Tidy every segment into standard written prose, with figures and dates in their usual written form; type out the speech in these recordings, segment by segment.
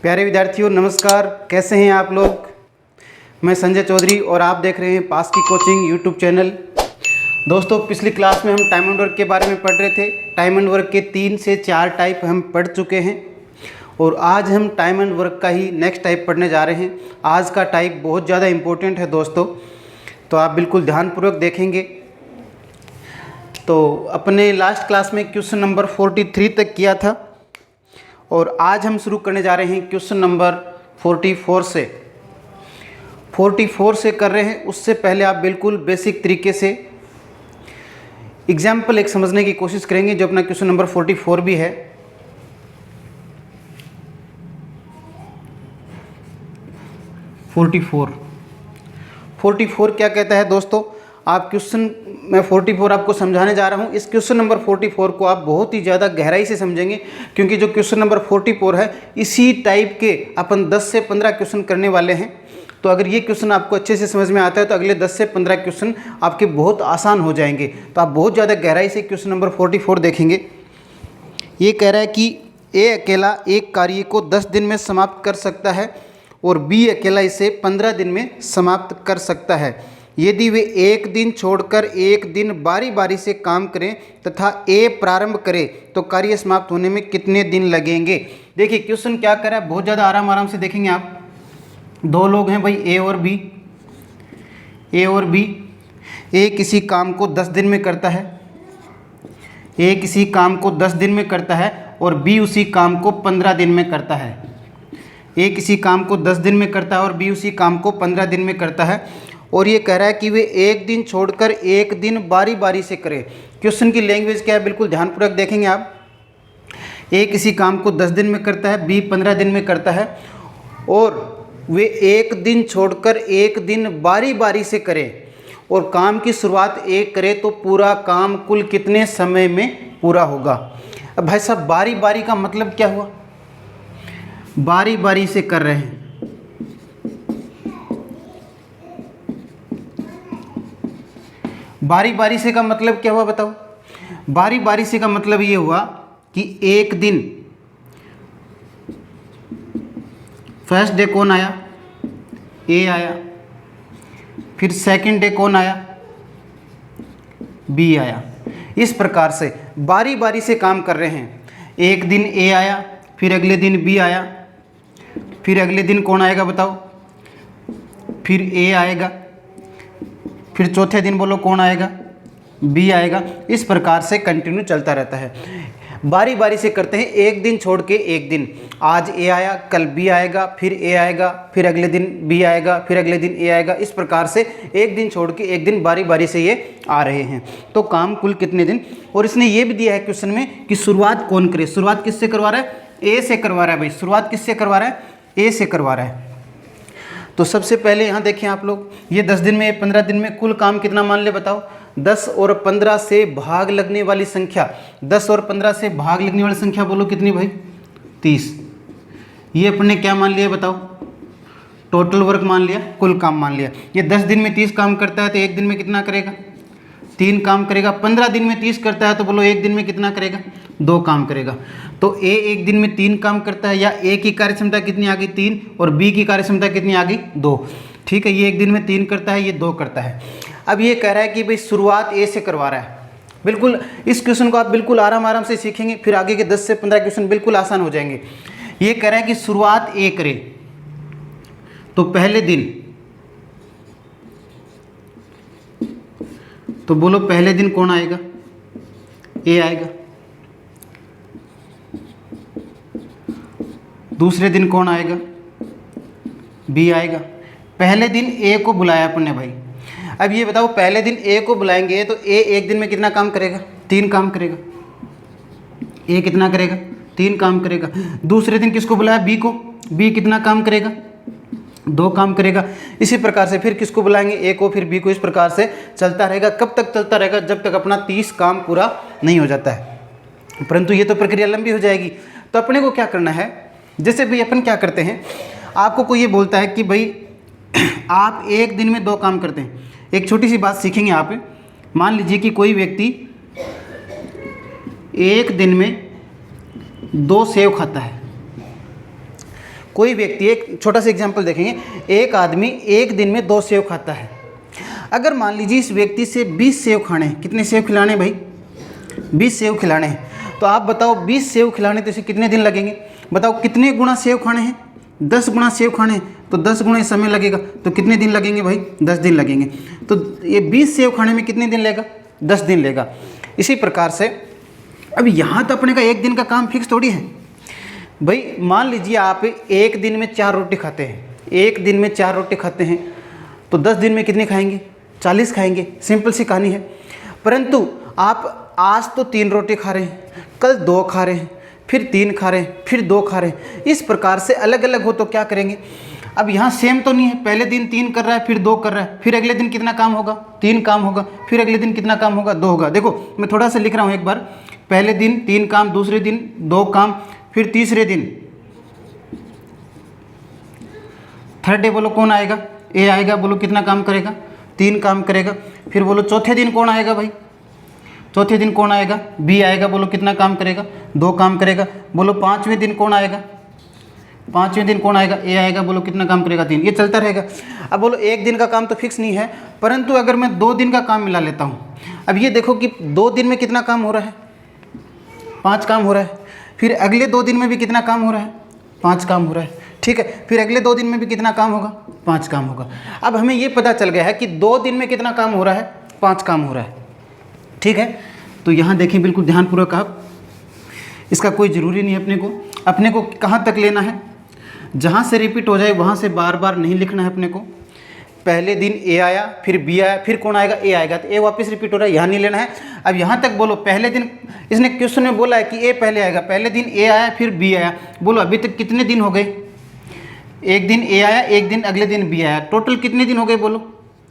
प्यारे विद्यार्थियों नमस्कार, कैसे हैं आप लोग। मैं संजय चौधरी और आप देख रहे हैं पास की कोचिंग यूट्यूब चैनल। दोस्तों, पिछली क्लास में हम टाइम एंड वर्क के बारे में पढ़ रहे थे। टाइम एंड वर्क के 3 से 4 टाइप हम पढ़ चुके हैं और आज हम टाइम एंड वर्क का ही नेक्स्ट टाइप पढ़ने जा रहे हैं। आज का टाइप बहुत ज़्यादा इम्पोर्टेंट है दोस्तों, तो आप बिल्कुल ध्यानपूर्वक देखेंगे। तो अपने लास्ट क्लास में क्वेश्चन नंबर 43 तक किया था और आज हम शुरू करने जा रहे हैं क्वेश्चन नंबर 44 से। 44 से कर रहे हैं, उससे पहले आप बिल्कुल बेसिक तरीके से एग्जाम्पल एक समझने की कोशिश करेंगे, जो अपना क्वेश्चन नंबर 44 भी है। फोर्टी फोर क्या कहता है दोस्तों, आप क्वेश्चन मैं 44 आपको समझाने जा रहा हूँ। इस क्वेश्चन नंबर 44 को आप बहुत ही ज़्यादा गहराई से समझेंगे, क्योंकि जो क्वेश्चन नंबर 44 है इसी टाइप के अपन 10 से 15 क्वेश्चन करने वाले हैं। तो अगर ये क्वेश्चन आपको अच्छे से समझ में आता है तो अगले 10 से 15 क्वेश्चन आपके बहुत आसान हो जाएंगे। तो आप बहुत ज़्यादा गहराई से क्वेश्चन नंबर 44 देखेंगे। ये कह रहा है कि ए अकेला एक कार्य को 10 दिन में समाप्त कर सकता है और बी अकेला इसे 15 दिन में समाप्त कर सकता है। यदि वे एक दिन छोड़कर एक दिन बारी बारी से काम करें तथा ए प्रारंभ करे तो कार्य समाप्त होने में कितने दिन लगेंगे। देखिए क्वेश्चन क्या कर रहा है, बहुत ज़्यादा आराम से देखेंगे आप। दो लोग हैं भाई, ए और बी। ए किसी काम को 10 दिन में करता है, ए किसी काम को 10 दिन में करता है और बी उसी काम को 15 दिन में करता है। ए किसी काम को 10 दिन में करता है और बी उसी काम को 15 दिन में करता है। और ये कह रहा है कि वे एक दिन छोड़कर एक दिन बारी बारी से करें। क्वेश्चन की लैंग्वेज क्या है, बिल्कुल ध्यानपूर्वक देखेंगे आप। ए किसी काम को 10 दिन में करता है, बी 15 दिन में करता है और वे एक दिन छोड़कर एक दिन बारी बारी से करें और काम की शुरुआत एक करे तो पूरा काम कुल कितने समय में पूरा होगा। अब भाई साहब, बारी बारी का मतलब क्या हुआ, बारी बारी से कर रहे हैं। बारी बारी से का मतलब क्या हुआ बताओ। बारी बारी से का मतलब ये हुआ कि एक दिन फर्स्ट डे कौन आया, ए आया। फिर सेकंड डे कौन आया, बी आया। इस प्रकार से बारी बारी से काम कर रहे हैं। एक दिन ए आया, फिर अगले दिन बी आया, फिर अगले दिन कौन आएगा बताओ, फिर ए आएगा, फिर चौथे दिन बोलो कौन आएगा, बी आएगा। इस प्रकार से कंटिन्यू चलता रहता है। बारी बारी से करते हैं, एक दिन छोड़ के एक दिन। आज ए आया, कल बी आएगा, फिर ए आएगा, फिर अगले दिन बी आएगा, फिर अगले दिन ए आएगा। इस प्रकार से एक दिन छोड़ के एक दिन बारी बारी से ये आ रहे हैं। तो काम कुल कितने दिन। और इसने ये भी दिया है क्वेश्चन में कि शुरुआत कौन करे। शुरुआत किससे करवा रहा है, ए से करवा रहा है भाई। शुरुआत किससे करवा रहा है, ए से करवा रहा है। तो सबसे पहले यहाँ देखें आप लोग, ये 10 दिन में 15 दिन में कुल काम कितना मान ले बताओ। 10 और 15 से भाग लगने वाली संख्या, 10 और 15 से भाग लगने वाली संख्या बोलो कितनी भाई, 30। ये अपने क्या मान लिया बताओ, टोटल वर्क मान लिया, कुल काम मान लिया। ये 10 दिन में 30 काम करता है तो एक दिन में कितना करेगा, 3 काम करेगा। 15 दिन में 30 करता है तो बोलो एक दिन में कितना करेगा, 2 काम करेगा। तो ए एक दिन में 3 काम करता है, या ए की कार्यक्षमता कितनी आ गई 3 और बी की कार्यक्षमता कितनी आ गई 2। ठीक है, ये एक दिन में 3 करता है, ये 2 करता है। अब ये कह रहा है कि भाई शुरुआत ए से करवा रहा है। बिल्कुल इस क्वेश्चन को आप बिल्कुल आराम से सीखेंगे, फिर आगे के 10 से 15 क्वेश्चन बिल्कुल आसान हो जाएंगे। ये कह रहा है कि शुरुआत ए करे तो पहले दिन, तो बोलो पहले दिन कौन आएगा, ए आएगा। दूसरे दिन कौन आएगा, बी आएगा। पहले दिन ए को बुलाया अपन ने भाई। अब ये बताओ, पहले दिन ए को बुलाएंगे तो ए एक दिन में कितना काम करेगा, 3 काम करेगा। ए कितना करेगा, 3 काम करेगा। दूसरे दिन किसको बुलाया, बी को, बी कितना काम करेगा, 2 काम करेगा। इसी प्रकार से फिर किसको बुलाएंगे, ए को, फिर बी को। इस प्रकार से चलता रहेगा। कब तक चलता रहेगा, जब तक अपना 30 काम पूरा नहीं हो जाता है। परंतु ये तो प्रक्रिया लंबी हो जाएगी। तो अपने को क्या करना है, जैसे भाई अपन क्या करते हैं, आपको कोई ये बोलता है कि भाई आप एक दिन में 2 काम करते हैं। एक छोटी सी बात सीखेंगे आप। मान लीजिए कि कोई व्यक्ति एक दिन में 2 सेव खाता है, कोई व्यक्ति, एक छोटा सा एग्जांपल देखेंगे, एक आदमी एक दिन में 2 सेव खाता है। अगर मान लीजिए इस व्यक्ति से 20 सेव खाने हैं, कितने सेव खिलाने हैं भाई? 20 सेव खिलाने हैं। तो आप बताओ 20 सेव खिलाने तो इसे कितने दिन लगेंगे? बताओ कितने गुना सेव खाने हैं? 10 गुना सेव खाने हैं, तो 10 गुना समय लगेगा, तो कितने दिन लगेंगे भाई? 10 दिन लगेंगे। तो ये 20 सेव खाने में कितने दिन लेगा? 10 दिन लेगा। इसी प्रकार से अब यहाँ तो अपने का एक दिन का काम फिक्स थोड़ी है भाई। मान लीजिए आप एक दिन में 4 रोटी खाते हैं, एक दिन में 4 रोटी खाते हैं, तो 10 दिन में कितने खाएंगे? 40 खाएंगे। सिंपल सी कहानी है। परंतु आप आज तो 3 रोटी खा रहे हैं, कल 2 खा रहे हैं, फिर 3 खा रहे हैं, फिर 2 खा रहे हैं, इस प्रकार से अलग अलग हो तो क्या करेंगे? अब यहाँ सेम तो नहीं है, पहले दिन 3 कर रहा है, फिर 2 कर रहा है, फिर अगले दिन कितना काम होगा? 3 काम होगा, फिर अगले दिन कितना काम होगा? 2 होगा। देखो मैं थोड़ा सा लिख रहा हूँ एक बार, पहले दिन 3 काम, दूसरे दिन 2 काम, फिर तीसरे दिन, थर्ड डे बोलो कौन आएगा? ए आएगा। बोलो कितना काम करेगा? 3 काम करेगा। फिर बोलो चौथे दिन कौन आएगा भाई? चौथे दिन कौन आएगा? बी आएगा। बोलो कितना काम करेगा? 2 काम करेगा। बोलो 5वें दिन कौन आएगा? 5वें दिन कौन आएगा? ए आएगा। बोलो कितना काम करेगा? 3। ये चलता रहेगा। अब बोलो एक दिन का काम तो फिक्स नहीं है, परंतु अगर मैं 2 दिन का काम मिला लेता हूँ, अब ये देखो कि 2 दिन में कितना काम हो रहा है? 5 काम हो रहा है। फिर अगले 2 दिन में भी कितना काम हो रहा है? 5 काम हो रहा है। ठीक है। फिर अगले 2 दिन में भी कितना काम होगा? 5 काम होगा। अब हमें ये पता चल गया है कि 2 दिन में कितना काम हो रहा है? 5 काम हो रहा है। ठीक है। तो यहाँ देखें बिल्कुल ध्यानपूर्वक आप, इसका कोई ज़रूरी नहीं है अपने को कहाँ तक लेना है? जहाँ से रिपीट हो जाए वहाँ से बार बार नहीं लिखना है अपने को। पहले दिन ए आया, फिर बी आया, फिर कौन आएगा? ए आएगा, तो ए वापस रिपीट हो रहा है, यहाँ नहीं लेना है। अब यहाँ तक बोलो पहले दिन, इसने क्वेश्चन में बोला है कि ए पहले आएगा, पहले दिन ए आया फिर बी आया। बोलो अभी तक कितने दिन हो गए? एक दिन ए आया, एक दिन अगले दिन बी आया, टोटल कितने दिन हो गए? बोलो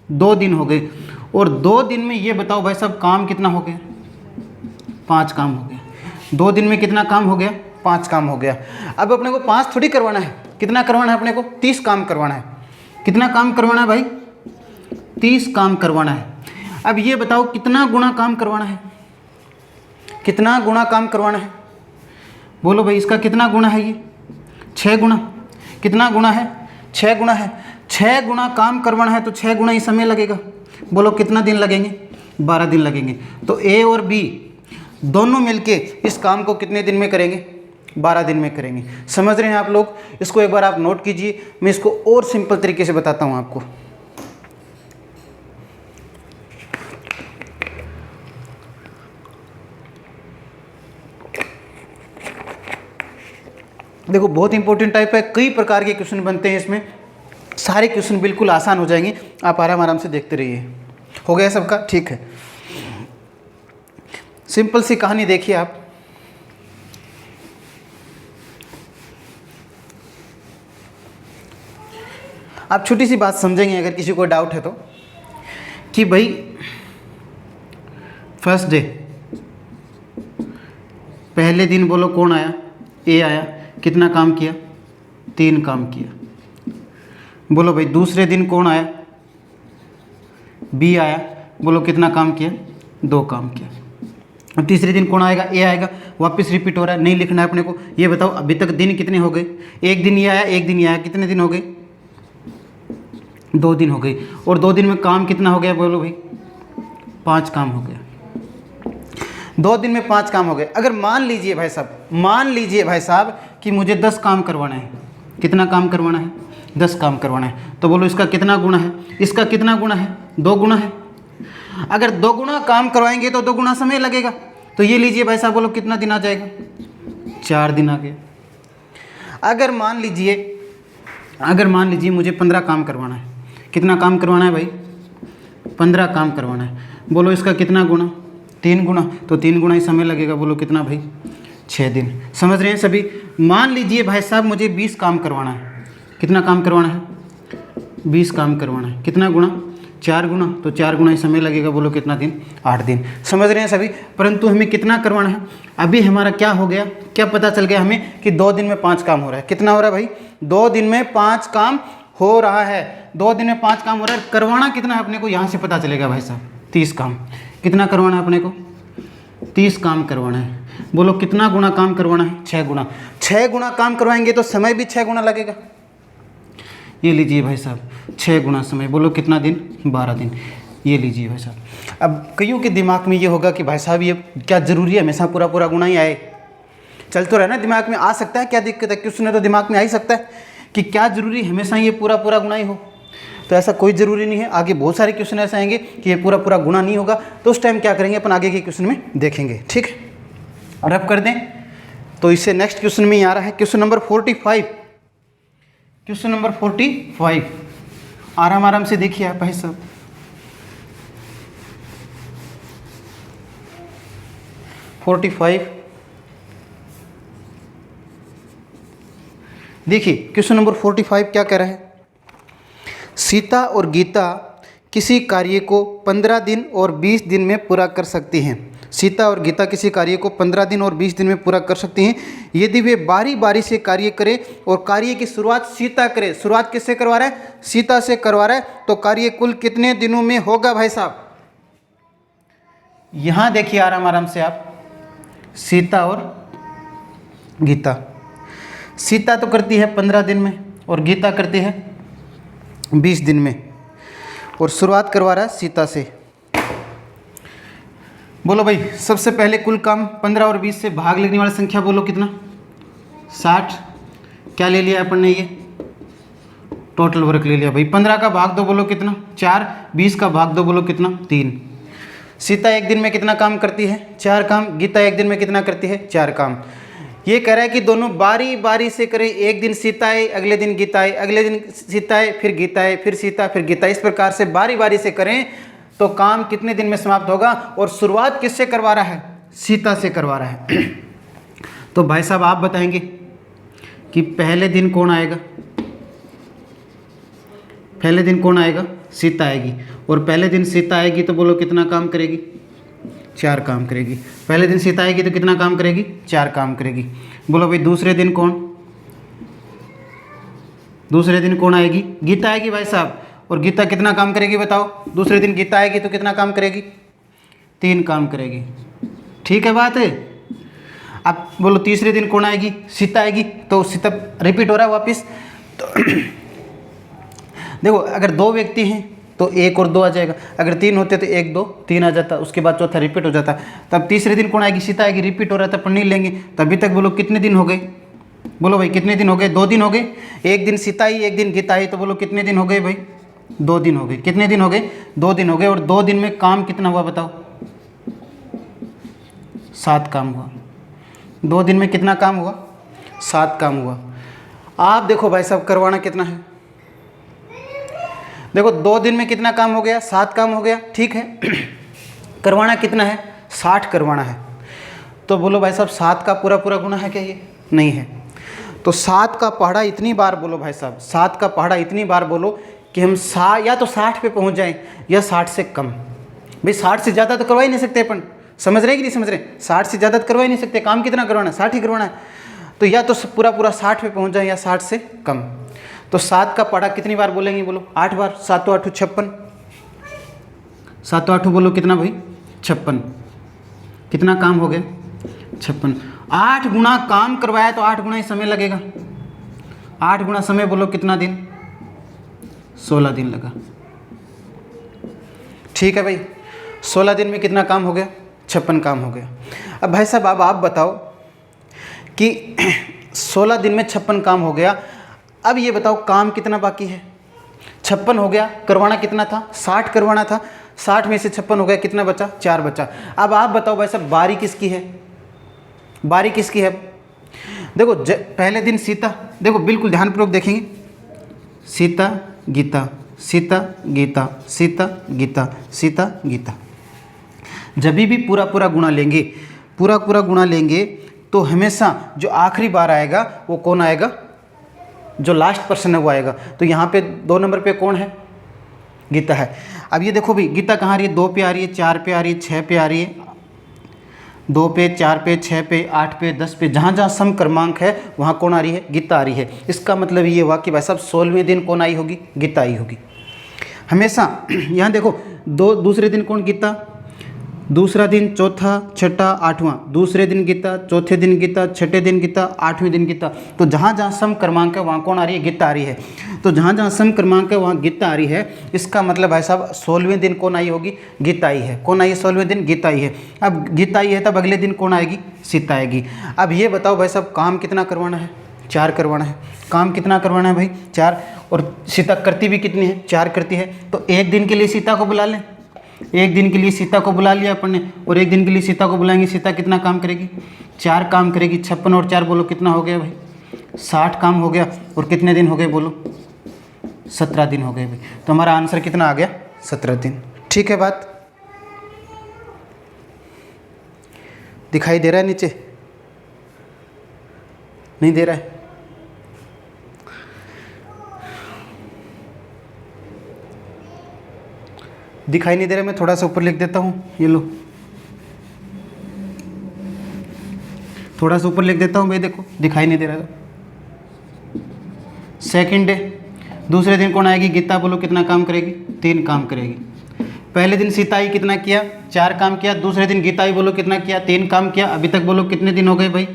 2 दिन हो गए। और 2 दिन में ये बताओ भाई साहब काम कितना हो गया? 5 काम हो गया। 2 दिन में कितना काम हो गया? 5 काम हो गया। अब अपने को 5 थोड़ी करवाना है, कितना करवाना है अपने को? 30 काम करवाना है। कितना काम करवाना है भाई? 30 काम करवाना है। अब ये बताओ कितना गुना काम करवाना है? कितना गुना काम करवाना है? बोलो भाई इसका कितना गुना है? ये 6 गुना। कितना गुना है? 6 गुना है। 6 गुना काम करवाना है तो 6 गुना ही समय लगेगा। बोलो कितना दिन लगेंगे? 12 दिन लगेंगे। तो ए और बी दोनों मिलके इस काम को कितने दिन में करेंगे? 12 दिन में करेंगे। समझ रहे हैं आप लोग? इसको एक बार आप नोट कीजिए, मैं इसको और सिंपल तरीके से बताता हूँ आपको। देखो बहुत इंपॉर्टेंट टाइप है, कई प्रकार के क्वेश्चन बनते हैं इसमें, सारे क्वेश्चन बिल्कुल आसान हो जाएंगे, आप आराम से देखते रहिए। हो गया सबका? ठीक है। सिंपल सी कहानी देखिए आप छोटी सी बात समझेंगे अगर किसी को डाउट है तो, कि भाई फर्स्ट डे, पहले दिन बोलो कौन आया? ए आया। कितना काम किया? 3 काम किया। बोलो भाई दूसरे दिन कौन आया? बी आया। बोलो कितना काम किया? 2 काम किया। अब तीसरे दिन कौन आएगा? ए आएगा। वापस रिपीट हो रहा है, नहीं लिखना है अपने को। ये बताओ अभी तक दिन कितने हो गए? एक दिन ये आया, एक दिन ये आया, कितने दिन हो गए? 2 दिन हो गए। और 2 दिन में काम कितना हो गया? बोलो भाई 5 काम हो गया। 2 दिन में 5 काम हो गए। अगर मान लीजिए भाई साहब कि मुझे 10 काम करवाना है। कितना काम करवाना है? 10 काम करवाना है। तो बोलो इसका कितना गुना है? इसका कितना गुना है? 2 गुना है। अगर 2 गुना काम करवाएंगे तो 2 गुना समय लगेगा। तो ये लीजिए भाई साहब, बोलो कितना दिन आ जाएगा? 4 दिन आ गया। अगर मान लीजिए मुझे 15 काम करवाना है। कितना काम करवाना है भाई? 15 काम करवाना है। बोलो इसका कितना गुना? 3 गुना। तो 3 गुना ही समय लगेगा। बोलो कितना भाई? 6 दिन। समझ रहे हैं सभी? मान लीजिए भाई साहब मुझे 20 काम करवाना है। कितना काम करवाना है? 20 काम करवाना है। कितना गुना? 4 गुना। तो 4 गुना ही समय लगेगा। बोलो कितना दिन? 8 दिन। समझ रहे हैं सभी? परंतु हमें कितना करवाना है? अभी हमारा क्या हो गया? क्या पता चल गया हमें कि 2 दिन में 5 काम हो रहा है। कितना हो रहा है भाई? 2 दिन में 5 काम हो रहा है। 2 दिन में 5 काम हो रहा है। करवाना कितना है अपने को? यहाँ से पता चलेगा भाई साहब, 30 काम। कितना करवाना है अपने को? 30 काम करवाना है। बोलो कितना गुना काम करवाना है? 6 गुना। 6 गुना काम करवाएंगे तो समय भी 6 गुना लगेगा। ये लीजिए भाई साहब, 6 गुना समय, बोलो कितना दिन? 12 दिन। ये लीजिए भाई साहब। अब कईयों के दिमाग में ये होगा कि भाई साहब ये क्या ज़रूरी है हमेशा पूरा पूरा गुना ही आए? चल तो रहना, दिमाग में आ सकता है, क्या दिक्कत है? क्वेश्चन है तो दिमाग में आ ही सकता है कि क्या ज़रूरी हमेशा ये पूरा पूरा गुना ही हो। तो ऐसा कोई ज़रूरी नहीं है। आगे बहुत सारे क्वेश्चन ऐसे आएंगे कि ये पूरा पूरा गुना नहीं होगा, तो उस टाइम क्या करेंगे अपन आगे के क्वेश्चन में देखेंगे। ठीक है, रब कर दें। तो इससे नेक्स्ट क्वेश्चन में आ रहा है क्वेश्चन नंबर 45। क्वेश्चन नंबर 45 आराम आराम से देखिए आप भाई साहब। देखिए क्वेश्चन नंबर 45 क्या कह रहा है? सीता और गीता किसी कार्य को 15 दिन और 20 दिन में पूरा कर सकती हैं। सीता और गीता किसी कार्य को 15 दिन और 20 दिन में पूरा कर सकती हैं यदि वे बारी बारी से कार्य करें और कार्य की शुरुआत सीता करे। शुरुआत किससे करवा रहा है? सीता से करवा रहा है। तो कार्य कुल कितने दिनों में होगा भाई साहब? यहाँ देखिए आराम आराम से आप, सीता और गीता। सीता तो करती है 15 दिन में और गीता करती है 20 दिन में, और शुरुआत करवा रहा है सीता से। बोलो भाई, सबसे पहले कुल काम 15 और 20 से भाग लेने वाली संख्या बोलो कितना? 60। क्या ले लिया अपन ने? ये टोटल वर्क ले लिया भाई। 15 का भाग दो बोलो कितना? 4। 20 का भाग दो बोलो कितना? 3। सीता एक दिन में कितना काम करती है? 4 काम। गीता एक दिन में कितना करती है? 4 काम। ये कह रहा है कि दोनों बारी बारी से करें। एक दिन सीता आए, अगले दिन गीता आए, अगले दिन सीता आए, फिर गीता आए, फिर सीता, फिर गीता। इस प्रकार से बारी बारी से करें तो काम कितने दिन में समाप्त होगा? और शुरुआत किससे करवा रहा है? सीता से करवा रहा है। तो भाई साहब आप बताएंगे कि पहले दिन कौन आएगा? पहले दिन कौन आएगा? सीता आएगी। और पहले दिन सीता आएगी तो बोलो कितना काम करेगी? 4 काम करेगी। पहले दिन सीता आएगी तो कितना काम करेगी? 4 काम करेगी। बोलो भाई दूसरे दिन कौन? दूसरे दिन कौन आएगी? गीता आएगी भाई साहब। और गीता कितना काम करेगी बताओ? दूसरे दिन गीता आएगी तो कितना काम करेगी? 3 काम करेगी। ठीक है बात है। अब बोलो तीसरे दिन कौन आएगी? सीता आएगी। तो सीता रिपीट हो रहा है वापस। तो देखो अगर 2 व्यक्ति हैं तो 1 और 2 आ जाएगा। अगर 3 होते तो 1 2 3 आ जाता, उसके बाद चौथा रिपीट हो जाता। तब तीसरे दिन कौन आएगी? सीता आएगी। रिपीट हो रहा था, अपन नहीं लेंगे। तभी तक बोलो कितने दिन हो गए? बोलो भाई कितने दिन हो गए? 2 दिन हो गए। एक दिन सीता आई, एक दिन गीता आई, तो बोलो कितने दिन हो गए भाई? 2 दिन हो गए। कितने दिन हो गए? 2 दिन हो गए। और 2 दिन में काम कितना हुआ बताओ? 7 काम हुआ। 2 दिन में कितना काम हुआ? 7 काम हुआ। आप देखो भाई साहब करवाना कितना है? देखो 2 दिन में कितना काम हो गया? 7 काम हो गया। ठीक है। करवाना कितना है? 60 करवाना है। तो बोलो भाई साहब 7 का पूरा पूरा गुना है क्या? ये नहीं है। तो 7 का पहाड़ा इतनी बार बोलो भाई साहब, 7 का पहाड़ा इतनी बार बोलो कि हम या तो 60 पे पहुंच जाएं या 60 से कम। भाई 60 से ज़्यादा तो करवा ही नहीं सकते अपन। समझ रहे कि नहीं समझ रहे? 60 से ज़्यादा तो करवा ही नहीं सकते। काम कितना करवाना है? 60 ही करवाना है। तो या तो पूरा पूरा 60 पे पहुंच जाए या 60 से कम। तो 7 का पहाड़ा कितनी बार बोलेंगे बोलो? 8 बार। 7 8 56। 7 8 बोलो कितना भाई? 56। कितना काम हो गया? 56। 8 गुना काम करवाया तो 8 गुना ही समय लगेगा। 8 गुना समय बोलो कितना दिन? 16 दिन लगा। ठीक है भाई, 16 दिन में कितना काम हो गया? 56 काम हो गया। अब भाई साहब अब आप बताओ कि 16 दिन में 56 काम हो गया। अब ये बताओ काम कितना बाकी है? 56 हो गया। करवाना कितना था? 60 करवाना था। 60 में से 56 हो गया, कितना बचा? 4 बचा। अब आप बताओ भाई साहब बारी किसकी है? बारी किसकी है? देखो पहले दिन सीता, देखो बिल्कुल ध्यानपूर्वक देखेंगे। सीता गीता, सीता गीता, सीता गीता, सीता गीता। जब भी पूरा पूरा गुणा लेंगे, पूरा पूरा गुणा लेंगे तो हमेशा जो आखिरी बार आएगा वो कौन आएगा? जो लास्ट पर्सन है वो आएगा। तो यहाँ पे 2 नंबर पे कौन है? गीता है। अब ये देखो भाई गीता कहाँ आ रही है? 2 पे आ रही है, 4 पे आ रही है, 6 पे आ रही है। 2 पे, 4 पे, 6 पे, 8 पे, 10 पे, जहाँ जहाँ सम क्रमांक है वहाँ कौन आ रही है? गीता आ रही है। इसका मतलब ये हुआ कि भाई साहब 16वें दिन कौन आई होगी? गीता आई होगी हमेशा। यहाँ देखो दूसरे दिन कौन? गीता। दूसरा दिन, चौथा, छठा, आठवां, दूसरे दिन गीता, चौथे दिन गीता, छठे दिन गीता, आठवें दिन गीता। तो जहाँ जहाँ सम क्रमांक है वहाँ कौन आ रही है? गीता आ रही है। तो जहाँ जहाँ सम क्रमांक है वहाँ गीता आ रही है। इसका मतलब भाई साहब 16वें दिन कौन आई होगी? गीता आई है। कौन आई है 16वें दिन? गीता आई है। अब गीता आई है तब अगले दिन कौन आएगी? सीता आएगी। अब ये बताओ भाई साहब काम कितना करवाना है? 4 करवाना है। काम कितना करवाना है भाई? 4। और सीता करती भी कितनी है? 4 करती है। तो एक दिन के लिए सीता को बुला लें। एक दिन के लिए सीता को बुला लिया अपन ने, और एक दिन के लिए सीता को बुलाएंगे। सीता कितना काम करेगी? 4 काम करेगी। 56 और 4 बोलो कितना हो गया भाई? 60 काम हो गया। और कितने दिन हो गए बोलो? 17 दिन हो गए भाई। तो हमारा आंसर कितना आ गया? 17 दिन। ठीक है बात? दिखाई दे रहा है नीचे? नहीं दे रहा है? दिखाई नहीं दे रहा? मैं थोड़ा सा ऊपर लिख देता हूँ, ये लो, थोड़ा सा ऊपर लिख देता हूँ भाई। देखो दिखाई नहीं दे रहा। सेकंड डे, दूसरे दिन कौन आएगी? गीता। बोलो कितना काम करेगी? 3 काम करेगी। पहले दिन सीता आई, कितना किया? 4 काम किया। दूसरे दिन गीता आई, बोलो कितना किया? 3 काम किया। अभी तक बोलो कितने दिन हो गए भाई?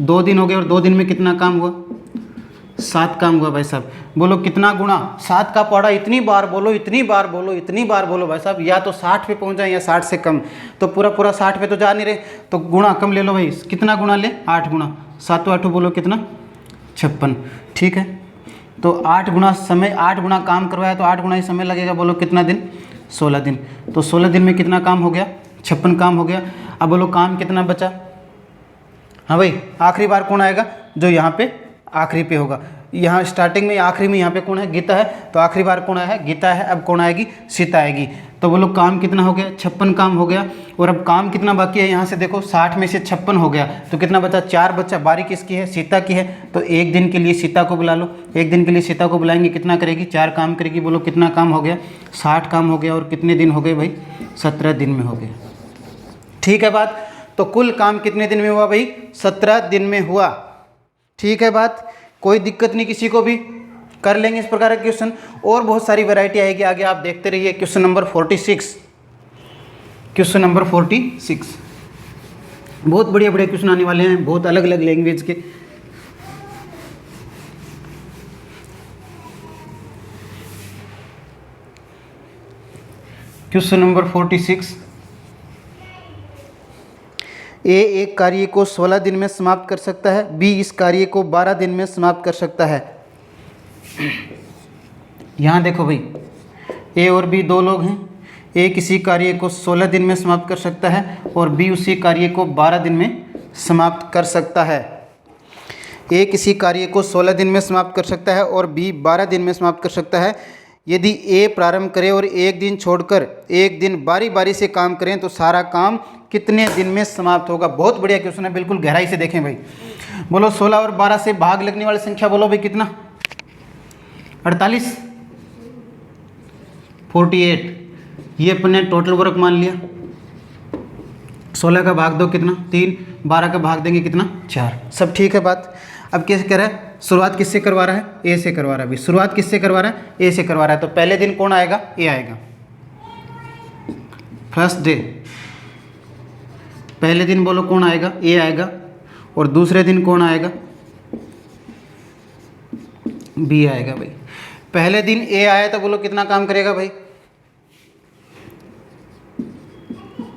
2 दिन हो गए। और 2 दिन में कितना काम हुआ? 7 काम हुआ भाई साहब। बोलो कितना गुणा? 7 का पढ़ा इतनी बार बोलो, इतनी बार बोलो, इतनी बार बोलो भाई साहब, या तो 60 पे पहुंच जाए या 60 से कम। तो पूरा पूरा 60 पे तो जा नहीं रहे, तो गुणा कम ले लो भाई। कितना गुणा ले? 8 गुणा। 7 8 बोलो कितना? 56। ठीक है। तो 8 गुणा समय, 8 गुणा काम करवाया तो 8 गुणा ही समय लगेगा। बोलो कितना दिन? 16 दिन। तो 16 दिन में कितना काम हो गया? 56 काम हो गया। अब बोलो काम कितना बचा? हाँ भाई, आखिरी बार कौन आएगा? जो यहाँ पे आखिरी पे होगा। यहाँ स्टार्टिंग में आखिरी में यहाँ पे कौन है? गीता है। तो आखिरी बार कौन है? गीता है। अब कौन आएगी? सीता आएगी। तो बोलो काम कितना हो गया? 56 काम हो गया। और अब काम कितना बाकी है? यहाँ से देखो 60 में से 56 हो गया तो कितना बचा? 4 बचा। बारी किसकी है? सीता की है। तो एक दिन के लिए सीता को बुला लो। एक दिन के लिए सीता को बुलाएंगे, कितना करेगी? 4 काम करेगी। बोलो कितना काम हो गया? 60 काम हो गया। और कितने दिन हो गए भाई? 17 दिन में हो गए। ठीक है बात? तो कुल काम कितने दिन में हुआ भाई? 17 दिन में हुआ। ठीक है बात? कोई दिक्कत नहीं किसी को भी, कर लेंगे इस प्रकार के क्वेश्चन। और बहुत सारी वैरायटी आएगी आगे, आप देखते रहिए। क्वेश्चन नंबर 46, क्वेश्चन नंबर 46 बहुत बढ़िया बढ़िया क्वेश्चन आने वाले हैं, बहुत अलग अलग लैंग्वेज के। क्वेश्चन नंबर 46, ए एक कार्य को 16 दिन में समाप्त कर सकता है, बी इस कार्य को 12 दिन में समाप्त कर सकता है। यहाँ देखो भाई, ए और बी 2 लोग हैं। ए किसी कार्य को 16 दिन में समाप्त कर सकता है और बी उसी कार्य को 12 दिन में समाप्त कर सकता है। ए किसी कार्य को 16 दिन में समाप्त कर सकता है और बी 12 दिन में समाप्त कर सकता है। यदि ए प्रारंभ करे और एक दिन छोड़कर एक दिन बारी बारी से काम करें तो सारा काम कितने दिन में समाप्त होगा। बहुत बढ़िया क्वेश्चन है, बिल्कुल गहराई से देखें भाई। बोलो 16 और 12 से भाग लगने वाली संख्या बोलो भाई कितना? 48, 48। ये अपने टोटल वर्क मान लिया। 16 का भाग दो कितना? 3। 12 का भाग देंगे कितना? 4। सब ठीक है बात। अब कैसे कह रहा है? शुरुआत किससे करवा रहा है? ए से करवा रहा है। अभी शुरुआत किससे करवा रहा है? ए से करवा रहा है। तो पहले दिन कौन आएगा? ए आएगा। फर्स्ट डे, पहले दिन बोलो कौन आएगा? ए आएगा। और दूसरे दिन कौन आएगा? बी आएगा भाई। पहले दिन ए आया तो बोलो कितना काम करेगा भाई?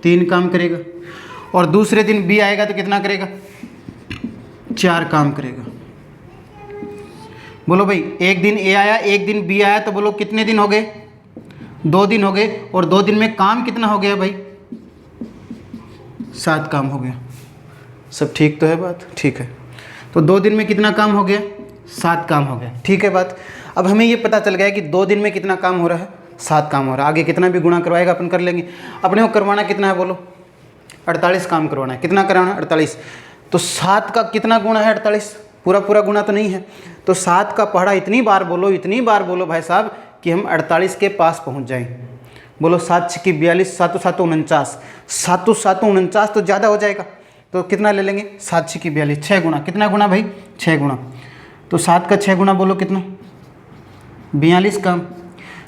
3 काम करेगा। और दूसरे दिन बी आएगा तो कितना करेगा? 4 काम करेगा। बोलो भाई, एक दिन ए आया, एक दिन बी आया, तो बोलो कितने दिन हो गए? 2 दिन हो गए। और 2 दिन में काम कितना हो गया भाई? 7 काम हो गया। सब ठीक तो है बात? ठीक है। तो 2 दिन में कितना काम हो गया? 7 काम हो गया। ठीक है बात। अब हमें ये पता चल गया कि 2 दिन में कितना काम हो रहा है? 7 काम हो रहा है। आगे कितना भी गुणा करवाएगा अपन कर लेंगे। अपने को करवाना कितना है बोलो? 48 काम करवाना है। कितना कराना है? 48। तो 7 का कितना गुणा है? 48। पूरा पूरा गुणा तो नहीं है। तो 7 का पढ़ा इतनी बार बोलो, इतनी बार बोलो भाई साहब कि हम 48 के पास पहुंच जाएं। बोलो 7 6 की 42, 7 7 49, 7 7 49 तो ज़्यादा हो जाएगा। तो कितना ले लेंगे? 7 6 की 42, 6 गुना। कितना गुना भाई? 6 गुना। तो 7 का 6 गुना बोलो कितना? 42 काम।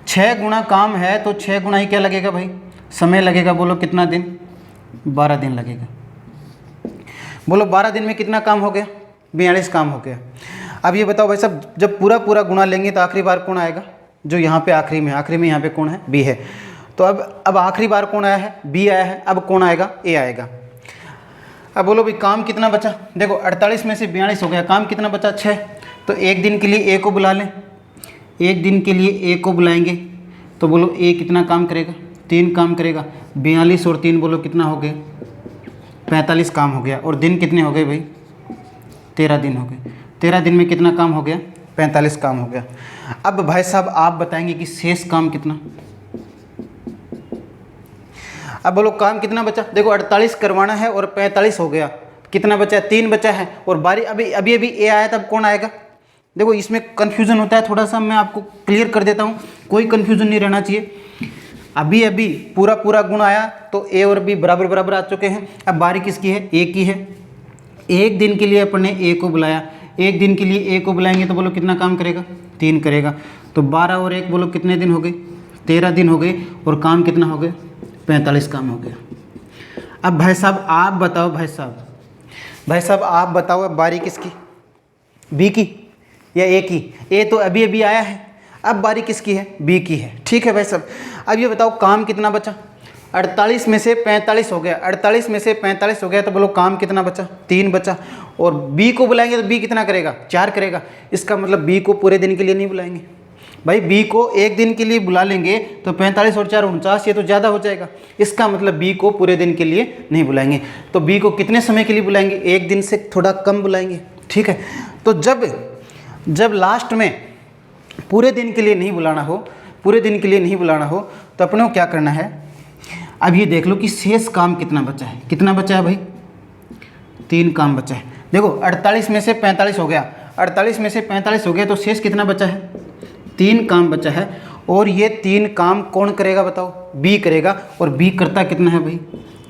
6 गुना काम है तो 6 गुना ही क्या लगेगा भाई? समय लगेगा बोलो कितना दिन, 12 दिन लगेगा। बोलो 12 दिन में कितना काम हो गया, 42 काम हो गया। अब ये बताओ भाई साहब, जब पूरा पूरा गुणा लेंगे तो आखिरी बार कौन आएगा, जो यहाँ पे आखिरी में यहाँ पे कौन है, बी है। तो अब आखिरी बार कौन आया है, बी आया है। अब कौन आएगा, ए आएगा। अब बोलो भाई काम कितना बचा, देखो 48 में से 42 हो गया, काम कितना बचा, 6। तो एक दिन के लिए ए को बुला लें, एक दिन के लिए ए को बुलाएंगे तो बोलो ए कितना काम करेगा, 3 काम करेगा। 42 और 3 बोलो कितना हो गए, 45 काम हो गया। और दिन कितने हो गए भाई, 13 दिन हो गए। 13 दिन में कितना काम हो गया, 45 काम हो गया। अब भाई साहब आप बताएंगे कि शेष काम कितना। अब बोलो काम कितना बचा, देखो 48 करवाना है और 45 हो गया, कितना बचा, 3 बचा है। और बारी अभी अभी अभी ए आया, तब कौन आएगा। देखो इसमें कन्फ्यूज़न होता है थोड़ा सा, मैं आपको क्लियर कर देता हूँ, कोई कन्फ्यूज़न नहीं रहना चाहिए। अभी अभी पूरा पूरा गुण आया तो ए और बी बराबर बराबर आ चुके हैं। अब बारी किसकी है, ए की है। एक दिन के लिए अपन ने ए को बुलाया, एक दिन के लिए ए को बुलाएंगे तो बोलो कितना काम करेगा, 3 करेगा। तो 12 और 1 बोलो कितने दिन हो गए, 13 दिन हो गए। और काम कितना हो गए, 45 काम हो गया। अब भाई साहब आप बताओ, भाई साहब आप बताओ, अब बारी किसकी, बी की या ए की। ए तो अभी अभी आया है, अब बारी किसकी है, बी की है। ठीक है भाई साहब, अब ये बताओ काम कितना बचा, 48 में से 45 हो गया, 48 में से 45 हो गया तो बोलो काम कितना बचा, 3 बचा। और बी को बुलाएंगे तो बी कितना करेगा, 4 करेगा। इसका मतलब बी को पूरे दिन के लिए नहीं बुलाएंगे भाई, बी को एक दिन के लिए बुला लेंगे तो 45 और 4 49, ये तो ज़्यादा हो जाएगा। इसका मतलब बी को पूरे दिन के लिए नहीं बुलाएंगे। तो बी को कितने समय के लिए बुलाएंगे, एक दिन से थोड़ा कम बुलाएंगे। ठीक है, तो जब लास्ट में पूरे दिन के लिए नहीं बुलाना हो, पूरे दिन के लिए नहीं बुलाना हो तो अपने को क्या करना है, अब ये देख लो कि शेष काम कितना बचा है। कितना बचा है भाई, 3 काम बचा है। देखो 48 में से 45 हो गया, 48 में से 45 हो गया तो शेष कितना बचा है, 3 काम बचा है। और ये 3 काम कौन करेगा बताओ, बी करेगा। और बी करता कितना है भाई,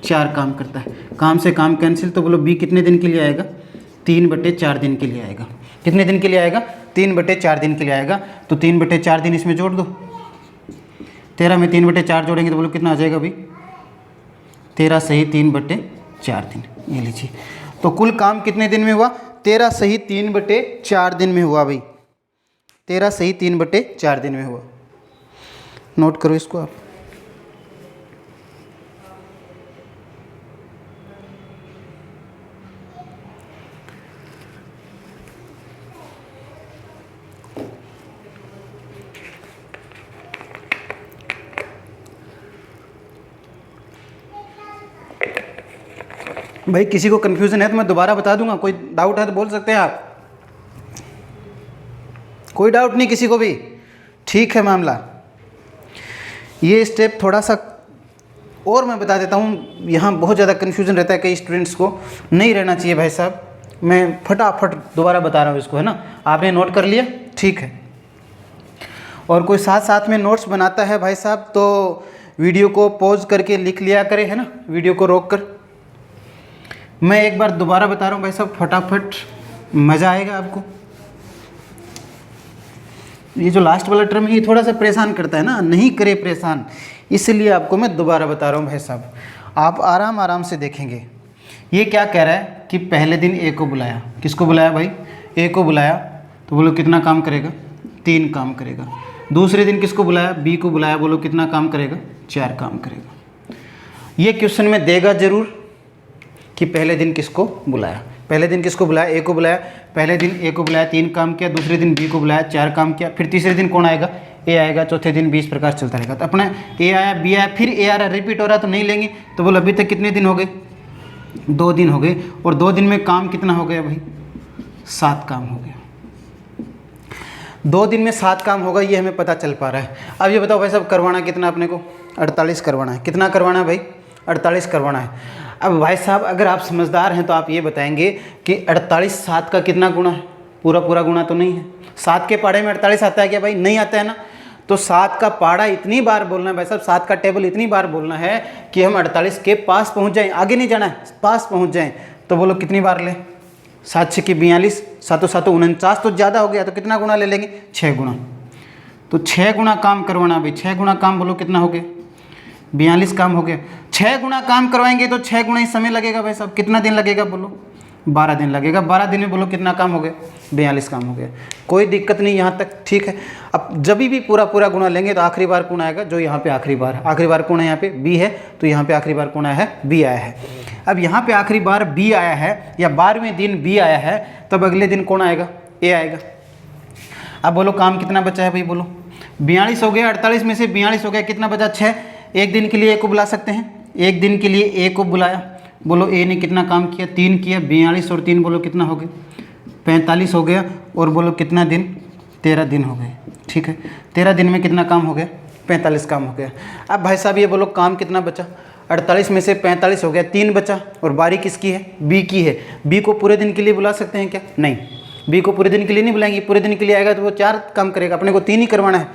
4 काम करता है। काम से काम कैंसिल, तो बोलो बी कितने दिन के लिए आएगा, 3/4 दिन के लिए आएगा। कितने दिन के लिए आएगा, 3/4 दिन के लिए आएगा। तो 3/4 दिन इसमें जोड़ दो, 13 में 3/4 जोड़ेंगे तो बोलो कितना आ जाएगा भाई, 13 सही 3/4 दिन। ये लीजिए, तो कुल काम कितने दिन में हुआ, 13 सही 3/4 दिन में हुआ भाई, 13 सही 3/4 दिन में हुआ। नोट करो इसको आप। भाई किसी को कन्फ्यूज़न है तो मैं दोबारा बता दूंगा, कोई डाउट है तो बोल सकते हैं आप। कोई डाउट नहीं किसी को भी, ठीक है मामला। ये स्टेप थोड़ा सा और मैं बता देता हूँ, यहाँ बहुत ज़्यादा कन्फ्यूज़न रहता है कई स्टूडेंट्स को, नहीं रहना चाहिए भाई साहब। मैं फटाफट दोबारा बता रहा हूँ इसको, है ना। आपने नोट कर लिया, ठीक है। और कोई साथ साथ में नोट्स बनाता है भाई साहब तो वीडियो को पॉज करके लिख लिया करे, है ना, वीडियो को रोक कर। मैं एक बार दोबारा बता रहा हूँ भाई साहब, फटाफट, मज़ा आएगा आपको। ये जो लास्ट वाला टर्म है ये थोड़ा सा परेशान करता है ना, नहीं करे परेशान, इसलिए आपको मैं दोबारा बता रहा हूँ भाई साहब। आप आराम आराम से देखेंगे। ये क्या कह रहा है कि पहले दिन ए को बुलाया, किसको बुलाया भाई, ए को बुलाया, तो बोलो कितना काम करेगा, 3 काम करेगा। दूसरे दिन किसको बुलाया, बी को बुलाया, बोलो कितना काम करेगा, 4 काम करेगा। ये क्वेश्चन में देगा ज़रूर कि पहले दिन किसको बुलाया, पहले दिन किसको बुलाया, ए को बुलाया, पहले दिन ए को बुलाया 3 काम किया, दूसरे दिन बी को बुलाया 4 काम किया, फिर तीसरे दिन कौन आएगा, ए आएगा, चौथे दिन 20 प्रकार चलता रहेगा। तो अपना ए आया, बी आया, फिर ए आ रहा, रिपीट हो रहा तो नहीं लेंगे। तो बोलो अभी तक कितने दिन हो गए, 2 दिन हो गए। और 2 दिन में काम कितना हो गया भाई, 7 काम हो गया। 2 दिन में 7 काम होगा, ये हमें पता चल पा रहा है। अब ये बताओ भाई साहब करवाना कितना अपने को, 48 करवाना है। कितना करवाना है भाई, 48 करवाना है। अब भाई साहब अगर आप समझदार हैं तो आप ये बताएंगे कि 48 7 का कितना गुणा है, पूरा पूरा गुणा तो नहीं है। 7 के पाड़े में 48 आता है क्या भाई, नहीं आता है ना। तो 7 का पाड़ा इतनी बार बोलना है भाई साहब, 7 का टेबल इतनी बार बोलना है कि हम 48 के पास पहुंच जाएं, आगे नहीं जाना है, पास पहुंच जाएं। तो बोलो कितनी बार लें, 7 6 की 42, 7 7 49, तो ज़्यादा हो गया, तो कितना गुणा ले लेंगे, 6 गुणा। तो 6 गुणा काम करवाना भाई, 6 गुणा काम बोलो कितना हो गया, 42 काम हो गया। 6 गुना काम करवाएंगे तो 6 गुना ही समय लगेगा भाई साहब। कितना दिन लगेगा बोलो? 12 दिन लगेगा। 12 दिन में बोलो कितना काम हो गया? 42 काम हो गया। कोई दिक्कत नहीं यहाँ तक, ठीक है। अब जब भी पूरा पूरा गुणा लेंगे तो आखिरी बार कौन आएगा? जो यहाँ पे आखिरी बार कौन है? यहाँ पे बी है, तो यहाँ पे आखिरी बार कौन आया है? बी आया है। अब यहाँ पे आखिरी बार बी आया है या 12वें दिन बी आया है, तब अगले दिन कौन आएगा? ए आएगा। अब बोलो काम कितना बचा है भाई? बोलो 42 हो गया, 48 में से 42 हो गया, कितना बचा? 6। एक दिन के लिए ए को बुला सकते हैं, एक दिन के लिए ए को बुलाया। बोलो ए ने कितना काम किया? 3 किया। 42 और 3 बोलो कितना हो गया? 45 हो गया। और बोलो कितना दिन? 13 दिन हो गए, ठीक है। 13 दिन में कितना काम हो गया? 45 काम हो गया। अब भाई साहब ये बोलो काम कितना बचा? 48 में से 45 हो गया, 3 बचा। और बारी किसकी है? बी की है। बी को पूरे दिन के लिए बुला सकते हैं क्या? नहीं, बी को पूरे दिन के लिए नहीं बुलाएंगे। पूरे दिन के लिए आएगा तो वो 4 काम करेगा, अपने को 3 ही करवाना है।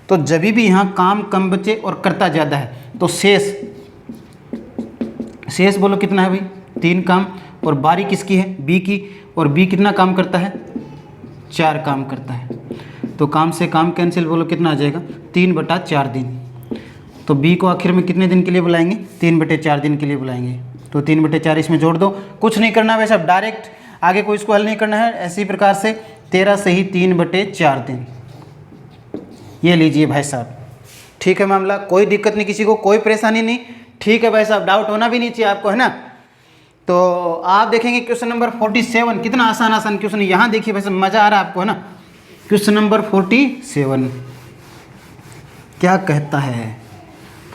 तो जब भी यहाँ काम कम बचे और करता ज़्यादा है तो शेष बोलो कितना है भाई? 3 काम। और बारी किसकी है? बी की। और बी कितना काम करता है? 4 काम करता है। तो काम से काम कैंसिल, बोलो कितना आ जाएगा? 3/4 दिन। तो बी को आखिर में कितने दिन के लिए बुलाएंगे? 3/4 दिन के लिए बुलाएंगे। तो 3/4 इसमें जोड़ दो। कुछ नहीं करना वैसे, डायरेक्ट आगे कोई इसको हल नहीं करना है। ऐसी प्रकार से 13 से ही 3/4 दिन, ये लीजिए भाई साहब। ठीक है मामला, कोई दिक्कत नहीं, किसी को कोई परेशानी नहीं, ठीक है भाई साहब। डाउट होना भी नहीं चाहिए आपको, है ना। तो आप देखेंगे क्वेश्चन नंबर 47, कितना आसान क्वेश्चन। यहाँ देखिए भाई साहब, मज़ा आ रहा है आपको, है ना। क्वेश्चन नंबर 47 क्या कहता है?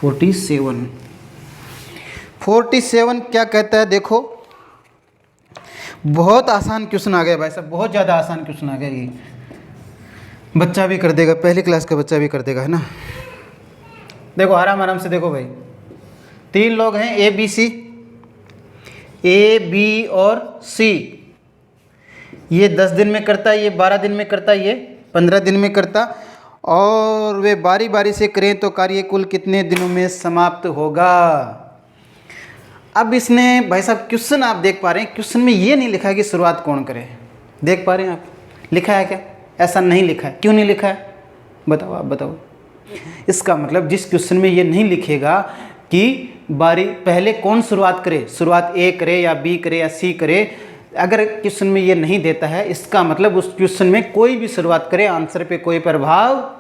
47 क्या कहता है? देखो बहुत आसान क्वेश्चन आ गया भाई साहब, बहुत ज़्यादा आसान क्वेश्चन आ गया। ये बच्चा भी कर देगा, पहली क्लास का बच्चा भी कर देगा, है ना। देखो आराम से देखो भाई, 3 लोग हैं ए बी और सी। ये 10 दिन में करता है, ये 12 दिन में करता है, ये 15 दिन में करता, और वे बारी बारी से करें तो कार्य कुल कितने दिनों में समाप्त होगा। अब इसने भाई साहब क्वेश्चन आप देख पा रहे हैं, क्वेश्चन में ये नहीं लिखा है कि शुरुआत कौन करे। देख पा रहे हैं आप? लिखा है क्या? ऐसा नहीं लिखा है। क्यों नहीं लिखा है? बताओ, आप बताओ। इसका मतलब जिस क्वेश्चन में ये नहीं लिखेगा कि बारी पहले कौन शुरुआत करे, शुरुआत ए करे या बी करे या सी करे, अगर क्वेश्चन में ये नहीं देता है, इसका मतलब उस क्वेश्चन में कोई भी शुरुआत करे आंसर पे कोई प्रभाव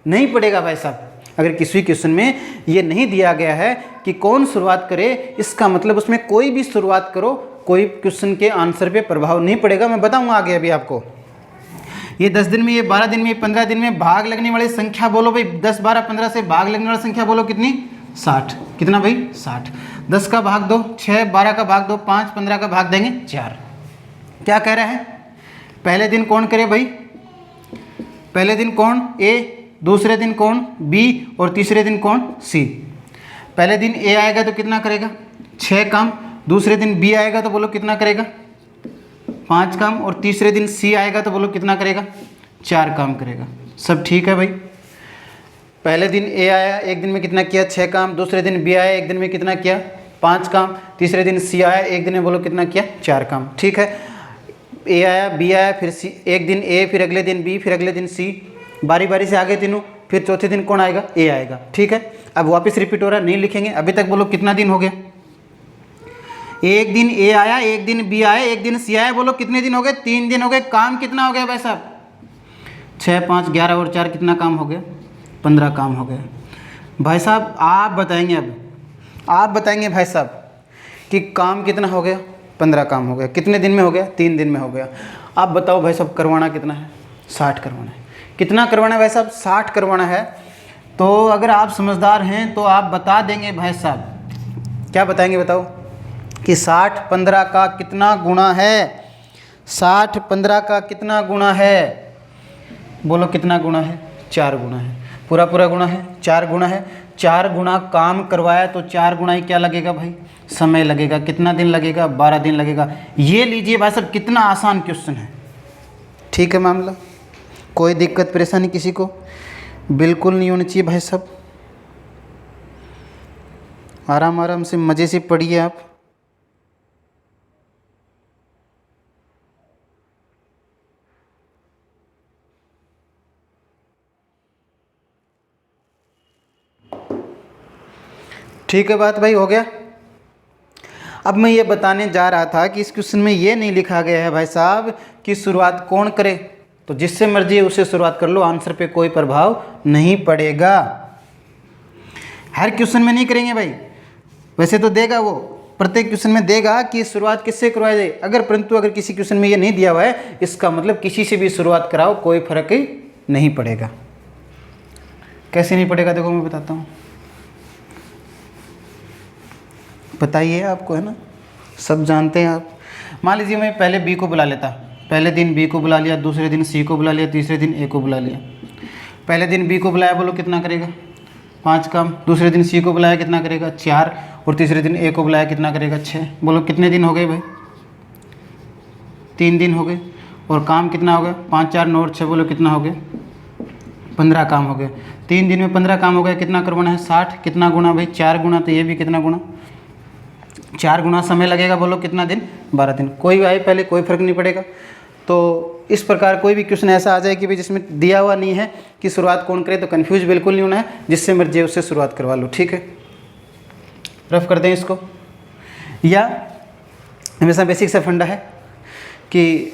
नहीं पड़ेगा भाई साहब। अगर किसी क्वेश्चन में ये नहीं दिया गया है कि कौन शुरुआत करे, इसका मतलब उसमें कोई भी शुरुआत करो, कोई क्वेश्चन के आंसर पे प्रभाव नहीं पड़ेगा। मैं बताऊंगा आगे अभी आपको। ये 10 दिन में, ये 12 दिन में, ये 15 दिन में भाग लगने वाली संख्या बोलो भाई। 10, 12, 15 से भाग लगने वाली संख्या बोलो कितनी? 60। कितना भाई? 60। 10 का भाग दो 6, 12 का भाग दो 5, 15 का भाग देंगे 4। क्या कह रहा है? पहले दिन कौन करे भाई? पहले दिन कौन? ए। दूसरे दिन कौन? बी। और तीसरे दिन कौन? सी। पहले दिन ए आएगा तो कितना करेगा? 6 काम। दूसरे दिन बी आएगा तो बोलो कितना करेगा? 5 काम। और तीसरे दिन सी आएगा तो बोलो कितना करेगा? 4 काम करेगा। सब ठीक है भाई। पहले दिन ए आया, एक दिन में कितना किया? 6 काम। दूसरे दिन बी आया, एक दिन में कितना किया? 5 काम। तीसरे दिन सी आया, एक दिन में बोलो कितना किया? 4 काम। ठीक है, ए आया, बी आया, फिर सी, एक दिन ए, फिर अगले दिन बी, फिर अगले दिन सी, बारी बारी से आगे तीनों। फिर चौथे दिन कौन आएगा? ए आएगा। ठीक है, अब वापस रिपीट हो रहा है, नहीं लिखेंगे। अभी तक बोलो कितना दिन हो गया? एक दिन ए आया, एक दिन बी आया, एक दिन सी आया, बोलो कितने दिन हो गए? 3 दिन हो गए। काम कितना हो गया भाई साहब? 6, 5, 11 और 4 कितना काम हो गया? 15 काम हो गया। भाई साहब आप बताएंगे, अब आप बताएंगे भाई साहब कि काम कितना हो गया? 15 काम हो गया। कितने दिन में हो गया? 3 दिन में हो गया। आप बताओ भाई साहब करवाना कितना है? 60 करवाना है। कितना करवाना है भाई साहब? 60 करवाना है। तो अगर आप समझदार हैं तो आप बता देंगे भाई साहब। क्या बताएंगे बताओ? कि 60 15 का कितना गुणा है? 60 15 का कितना गुणा है? बोलो कितना गुणा है? 4 गुणा है। पूरा पूरा गुणा है, 4 गुणा है। 4 गुणा काम करवाया तो 4 गुणा ही क्या लगेगा भाई? समय लगेगा। कितना दिन लगेगा? 12 दिन लगेगा। ये लीजिए भाई साहब, कितना आसान क्वेश्चन है। ठीक है मामला, कोई दिक्कत परेशानी किसी को बिल्कुल नहीं होनी चाहिए भाई साहब। आराम आराम से मज़े से पढ़िए आप। ठीक है बात भाई, हो गया। अब मैं ये बताने जा रहा था कि इस क्वेश्चन में ये नहीं लिखा गया है भाई साहब कि शुरुआत कौन करे, तो जिससे मर्जी है उससे शुरुआत कर लो, आंसर पे कोई प्रभाव नहीं पड़ेगा। हर क्वेश्चन में नहीं करेंगे भाई, वैसे तो देगा वो, प्रत्येक क्वेश्चन में देगा कि शुरुआत किससे करवाई जाए, अगर किसी क्वेश्चन में ये नहीं दिया हुआ है, इसका मतलब किसी से भी शुरुआत कराओ कोई फर्क ही नहीं पड़ेगा। कैसे नहीं पड़ेगा देखो मैं बताता हूँ, बताइए आपको, है ना, सब जानते हैं आप। मान लीजिए मैं पहले बी को बुला लेता, पहले दिन बी को बुला लिया, दूसरे दिन सी को बुला लिया, तीसरे दिन ए को बुला लिया। पहले दिन बी को बुलाया, बोलो कितना करेगा, 5 काम। दूसरे दिन सी को बुलाया, कितना करेगा, 4। और तीसरे दिन ए को बुलाया, कितना करेगा, 6। बोलो कितने दिन हो गए भाई, 3 दिन हो गए। और काम कितना हो गया, 5 4 9 और 6, बोलो कितना हो गया, 15 काम हो गए। 3 दिन में 15 काम हो गया, कितना करवाना है, 60। कितना गुना भाई, 4 गुना, तो ये भी कितना गुना, 4 गुना समय लगेगा, बोलो कितना दिन, 12 दिन। कोई आए पहले कोई फर्क नहीं पड़ेगा। तो इस प्रकार कोई भी क्वेश्चन ऐसा आ जाए कि भाई जिसमें दिया हुआ नहीं है कि शुरुआत कौन करे, तो कन्फ्यूज बिल्कुल नहीं होना है, जिससे मर्जी उससे शुरुआत करवा लो, ठीक है। रफ कर दें इसको, या हमेशा बेसिक सा फंडा है कि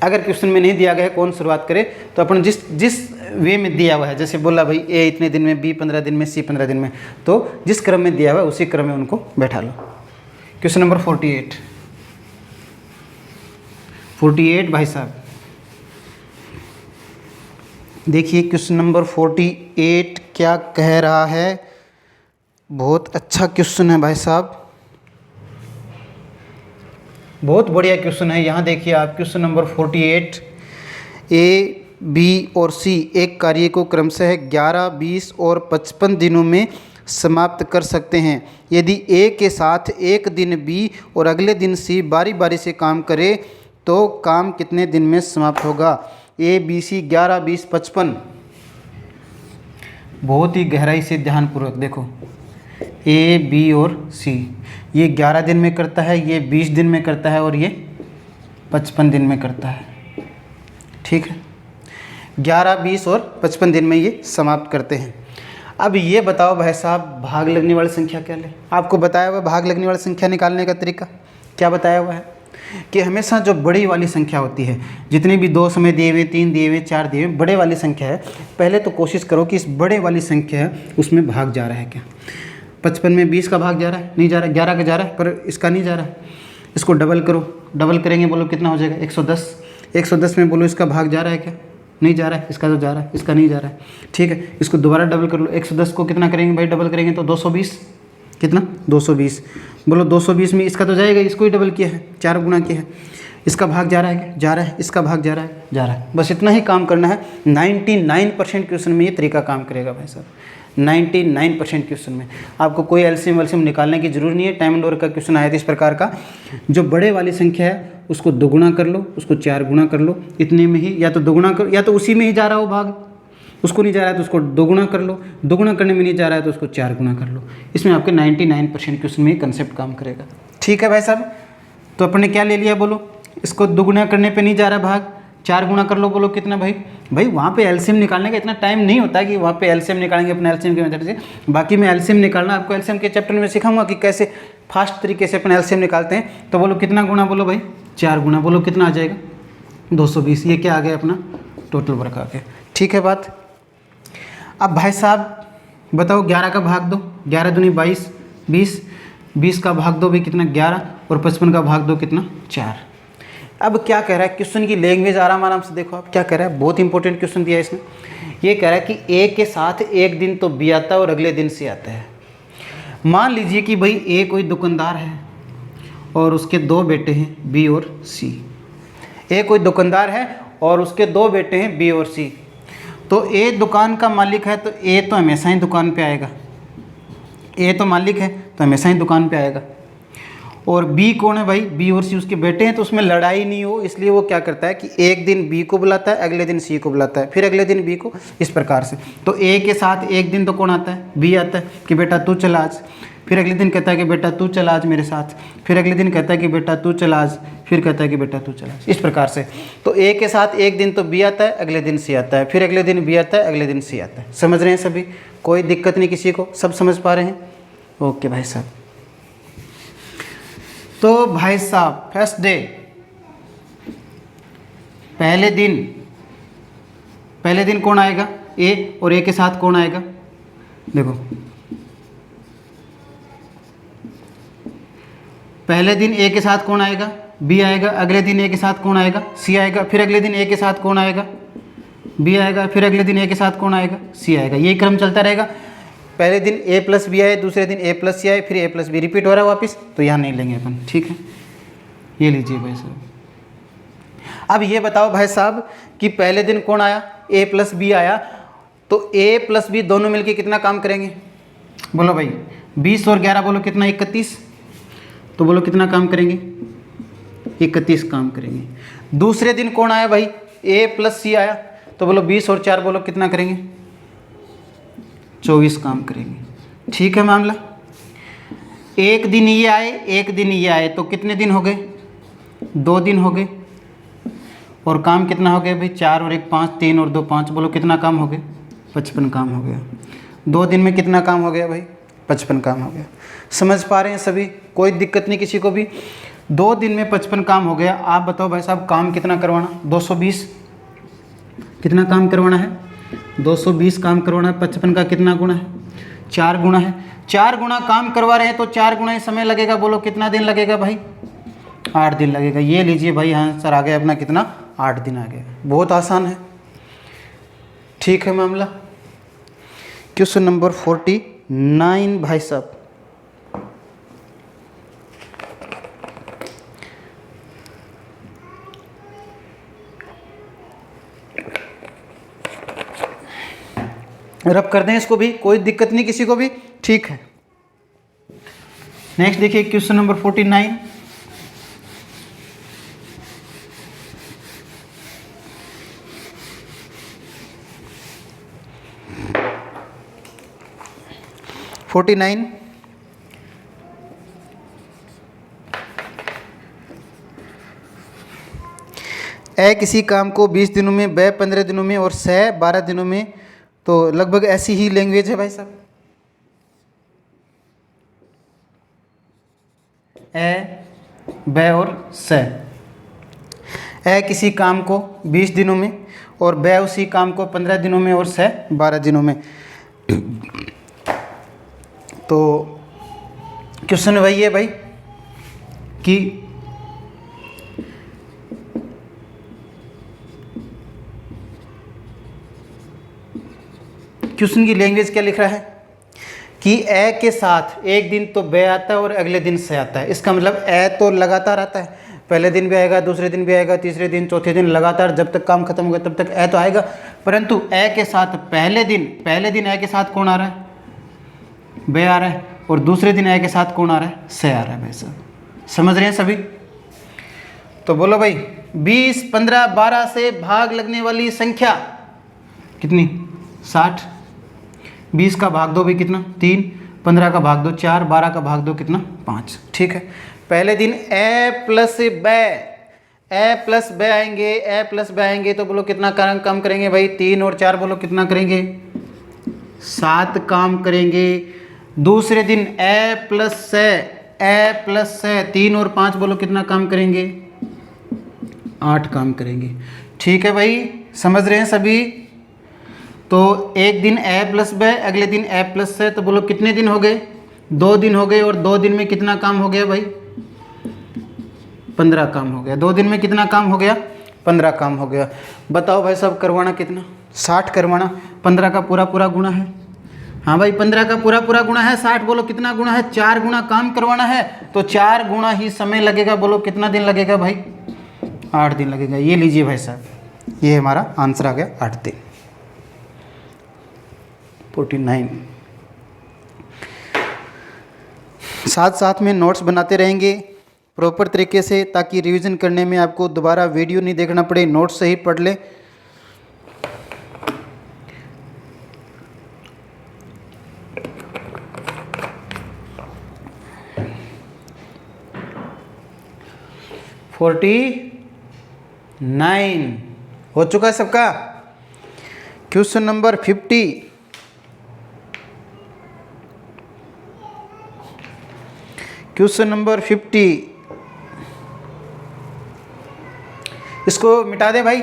अगर क्वेश्चन में नहीं दिया गया है कौन शुरुआत करे, तो अपन जिस वे में दिया हुआ है, जैसे बोला भाई ए इतने दिन में, बी 15 दिन में, सी 15 दिन में, तो जिस क्रम में दिया हुआ है उसी क्रम में उनको बैठा लो। क्वेश्चन नंबर 48 भाई साहब, देखिए क्वेश्चन नंबर 48 क्या कह रहा है। बहुत अच्छा क्वेश्चन है भाई साहब, बहुत बढ़िया क्वेश्चन है। यहाँ देखिए आप क्वेश्चन नंबर 48, ए बी और सी एक कार्य को क्रमशः 11, 20 और 55 दिनों में समाप्त कर सकते हैं। यदि ए के साथ एक दिन बी और अगले दिन सी बारी बारी से काम करे तो काम कितने दिन में समाप्त होगा। A B C 11, 20, 55। बहुत ही गहराई से ध्यानपूर्वक देखो, ए बी और सी, ये 11 दिन में करता है, ये 20 दिन में करता है और ये 55 दिन में करता है, ठीक है। 11, 20 और 55 दिन में ये समाप्त करते हैं। अब ये बताओ भाई साहब भाग लगने वाली संख्या क्या ले। आपको बताया हुआ भाग लगने वाली संख्या निकालने का तरीका क्या बताया हुआ है कि हमेशा जो बड़ी वाली संख्या होती है, जितने भी 2 समय दिए हुए, 3 दिए हुए, 4 दिए हुए, बड़े वाली संख्या है, पहले तो कोशिश करो कि इस बड़े वाली संख्या है उसमें भाग जा रहा है क्या। 55 में 20 का भाग जा रहा है, नहीं जा रहा है, 11 का जा रहा है पर इसका नहीं जा रहा है। इसको डबल करो, डबल करेंगे बोलो कितना हो जाएगा, 110। 110 में बोलो इसका भाग जा रहा है क्या, नहीं जा रहा है, इसका तो जा रहा है, इसका नहीं जा रहा है, ठीक है। इसको दोबारा डबल कर लो, 110 को कितना करेंगे भाई, डबल करेंगे तो 220, कितना 220। बोलो 220 में इसका तो जाएगा, इसको ही डबल किया है, 4 गुना किया है, इसका भाग जा रहा है क्या, जा रहा है, इसका भाग जा रहा है, जा रहा है। बस इतना ही काम करना है। 99% क्वेश्चन में ये तरीका काम करेगा भाई साहब, 99% क्वेश्चन में आपको कोई एलसीएम वेलसीएम निकालने की जरूरत नहीं है। टाइम एंड वर्क का क्वेश्चन आया था इस प्रकार का, जो बड़े वाली संख्या है उसको दोगुना कर लो, उसको 4 गुना कर लो, इतने में ही या तो दोगुना करो, या तो उसी में ही जा रहा हो भाग, उसको नहीं जा रहा है तो उसको दोगुना कर लो, दोगुना करने में नहीं जा रहा है तो उसको 4 गुना कर लो। इसमें आपके 99% क्वेश्चन में कंसेप्ट काम करेगा, ठीक है भाई साहब। तो अपने क्या ले लिया बोलो, इसको दोगुना करने पे नहीं जा रहा भाग, 4 गुना कर लो, बोलो कितना भाई, वहाँ पे एलसीएम निकालने का इतना टाइम नहीं होता कि वहाँ पे एलसीएम निकालेंगे अपने एलसीएम के मेथड से। बाकी मैं एलसीएम निकालना आपको एलसीएम के चैप्टर में सिखाऊंगा कि कैसे फास्ट तरीके से अपने एलसीएम निकालते हैं। तो बोलो कितना गुना, बोलो भाई 4 गुना, बोलो कितना आ जाएगा 220। ये क्या आ गया अपना टोटल वर्क आ गया, ठीक है बात। अब भाई साहब बताओ 11 का भाग दो, 11 दूनी 22, 20 का भाग दो भी कितना 11 और 55 का भाग दो कितना 4। अब क्या कह रहा है क्वेश्चन की लैंग्वेज, आराम से देखो आप क्या कह रहा है, बहुत इंपॉर्टेंट क्वेश्चन दिया है इसमें। ये कह रहा है कि ए के साथ एक दिन तो बी आता है और अगले दिन सी आता है। मान लीजिए कि भाई ए कोई दुकानदार है और उसके 2 बेटे हैं बी और सी। ए कोई दुकानदार है और उसके 2 बेटे हैं बी और सी। तो ए दुकान का मालिक है तो ए तो हमेशा ही दुकान पे आएगा, ए तो मालिक है तो हमेशा ही दुकान पे आएगा। और बी कौन है भाई, बी और सी उसके बेटे हैं, तो उसमें लड़ाई नहीं हो इसलिए वो क्या करता है कि एक दिन बी को बुलाता है, अगले दिन सी को बुलाता है, फिर अगले दिन बी को, इस प्रकार से। तो ए के साथ एक दिन तो कौन आता है, बी आता है कि बेटा तू चल आज, फिर अगले दिन कहता है कि बेटा तू चल आज मेरे साथ, फिर अगले दिन कहता है कि बेटा तू चल आज, फिर कहता है कि बेटा तू चल आज, इस प्रकार से। तो ए के साथ एक दिन तो बी आता है, अगले दिन सी आता है, फिर अगले दिन बी आता है, अगले दिन सी आता है। समझ रहे हैं सभी, कोई दिक्कत नहीं किसी को, सब समझ पा रहे हैं, ओके भाई साहब। तो भाई साहब फर्स्ट डे, पहले दिन कौन आएगा? ए, और ए के साथ कौन आएगा? देखो, पहले दिन ए के साथ कौन आएगा? बी आएगा। अगले दिन ए के साथ कौन आएगा? सी आएगा। फिर अगले दिन ए के साथ कौन आएगा? बी आएगा। फिर अगले दिन ए के साथ कौन आएगा? सी आएगा। यही क्रम चलता रहेगा। पहले दिन ए प्लस बी आए, दूसरे दिन ए प्लस सी आए, फिर ए प्लस बी रिपीट हो रहा है वापस, तो यहाँ नहीं लेंगे अपन, ठीक है। ये लीजिए भाई साहब। अब ये बताओ भाई साहब कि पहले दिन कौन आया? ए प्लस बी आया, तो ए प्लस बी दोनों मिलके कितना काम करेंगे? बोलो भाई, 20 और 11 बोलो कितना? 31। तो बोलो कितना काम करेंगे? 31 काम करेंगे। दूसरे दिन कौन आया भाई? ए प्लस सी आया, तो बोलो 20 और 4 बोलो कितना करेंगे? 24 काम करेंगे, ठीक है मामला। एक दिन ये आए, एक दिन ये आए, तो कितने दिन हो गए? 2 दिन हो गए। और काम कितना हो गया भाई? 4 और 1 5, 3 और 2 5, बोलो कितना काम हो गया? 55 काम हो गया। 2 दिन में कितना काम हो गया भाई? 55 काम हो गया। समझ पा रहे हैं सभी? कोई दिक्कत नहीं किसी को भी? 2 दिन में 55 काम हो गया। आप बताओ भाई साहब काम कितना करवाना? 220। कितना काम करवाना है? 220 काम करवाना है। 55 का कितना गुना है? 4 गुना है। 4 गुना काम करवा रहे हैं तो 4 गुना ही समय लगेगा। बोलो कितना दिन लगेगा भाई? 8 दिन लगेगा। ये लीजिए भाई, आंसर आ गया अपना कितना? 8 दिन आ गया। बहुत आसान है, ठीक है मामला। क्वेश्चन नंबर 49 भाई साहब। रब कर दें इसको भी, कोई दिक्कत नहीं किसी को भी, ठीक है। नेक्स्ट देखिए क्वेश्चन नंबर 49। ए किसी काम को 20 दिनों में, ब 15 दिनों में और स 12 दिनों में, तो लगभग ऐसी ही लैंग्वेज है भाई साहब। ए, ब और स। ए किसी काम को 20 दिनों में और ब उसी काम को 15 दिनों में और स 12 दिनों में। तो क्वेश्चन वही है भाई कि क्वेश्चन की लैंग्वेज क्या लिख रहा है कि ए के साथ एक दिन तो बे आता है और अगले दिन से आता है। इसका मतलब ए तो लगातार आता है, पहले दिन भी आएगा, दूसरे दिन भी आएगा, तीसरे दिन, चौथे दिन, लगातार जब तक काम खत्म होगा तब तक ए तो आएगा। परंतु ए के साथ पहले दिन ए के साथ कौन आ रहा है? बे आ रहा है। और दूसरे दिन ए के साथ कौन आ रहा है? से आ रहा है भाई साहब। समझ रहे हैं सभी? तो बोलो भाई 20, 15, 12 से भाग लगने वाली संख्या कितनी? 60। 20 का भाग दो भी कितना? 3। 15 का भाग दो 4। 12 का भाग दो कितना? 5। ठीक है। पहले दिन ए प्लस ब आएंगे, तो बोलो कितना काम करेंगे भाई? 3 और 4 बोलो कितना करेंगे? 7 काम करेंगे। दूसरे दिन ए प्लस 3 और 5 बोलो कितना काम करेंगे? 8 काम करेंगे। ठीक है भाई, समझ रहे हैं सभी? तो एक दिन ए प्लस ब, अगले दिन ए प्लस से, तो बोलो कितने दिन हो गए? 2 दिन हो गए। और 2 दिन में कितना काम हो गया भाई? 15 काम हो गया। 2 दिन में कितना काम हो गया? 15 काम हो गया। बताओ भाई साहब करवाना कितना? 60 करवाना। 15 का पूरा गुणा है। हाँ भाई 15 का पूरा गुणा है। 60 बोलो कितना गुणा है? 4 गुणा काम करवाना है, तो 4 गुणा ही समय लगेगा। बोलो कितना दिन लगेगा भाई? 8 दिन लगेगा। ये लीजिए भाई साहब, ये हमारा आंसर आ गया 8 दिन। 49। साथ में नोट्स बनाते रहेंगे प्रॉपर तरीके से, ताकि रिवीजन करने में आपको दोबारा वीडियो नहीं देखना पड़े, नोट्स से ही पढ़ लें। फोर्टी 9 हो चुका है सबका। Question number 50। क्वेश्चन नंबर 50, इसको मिटा दे भाई।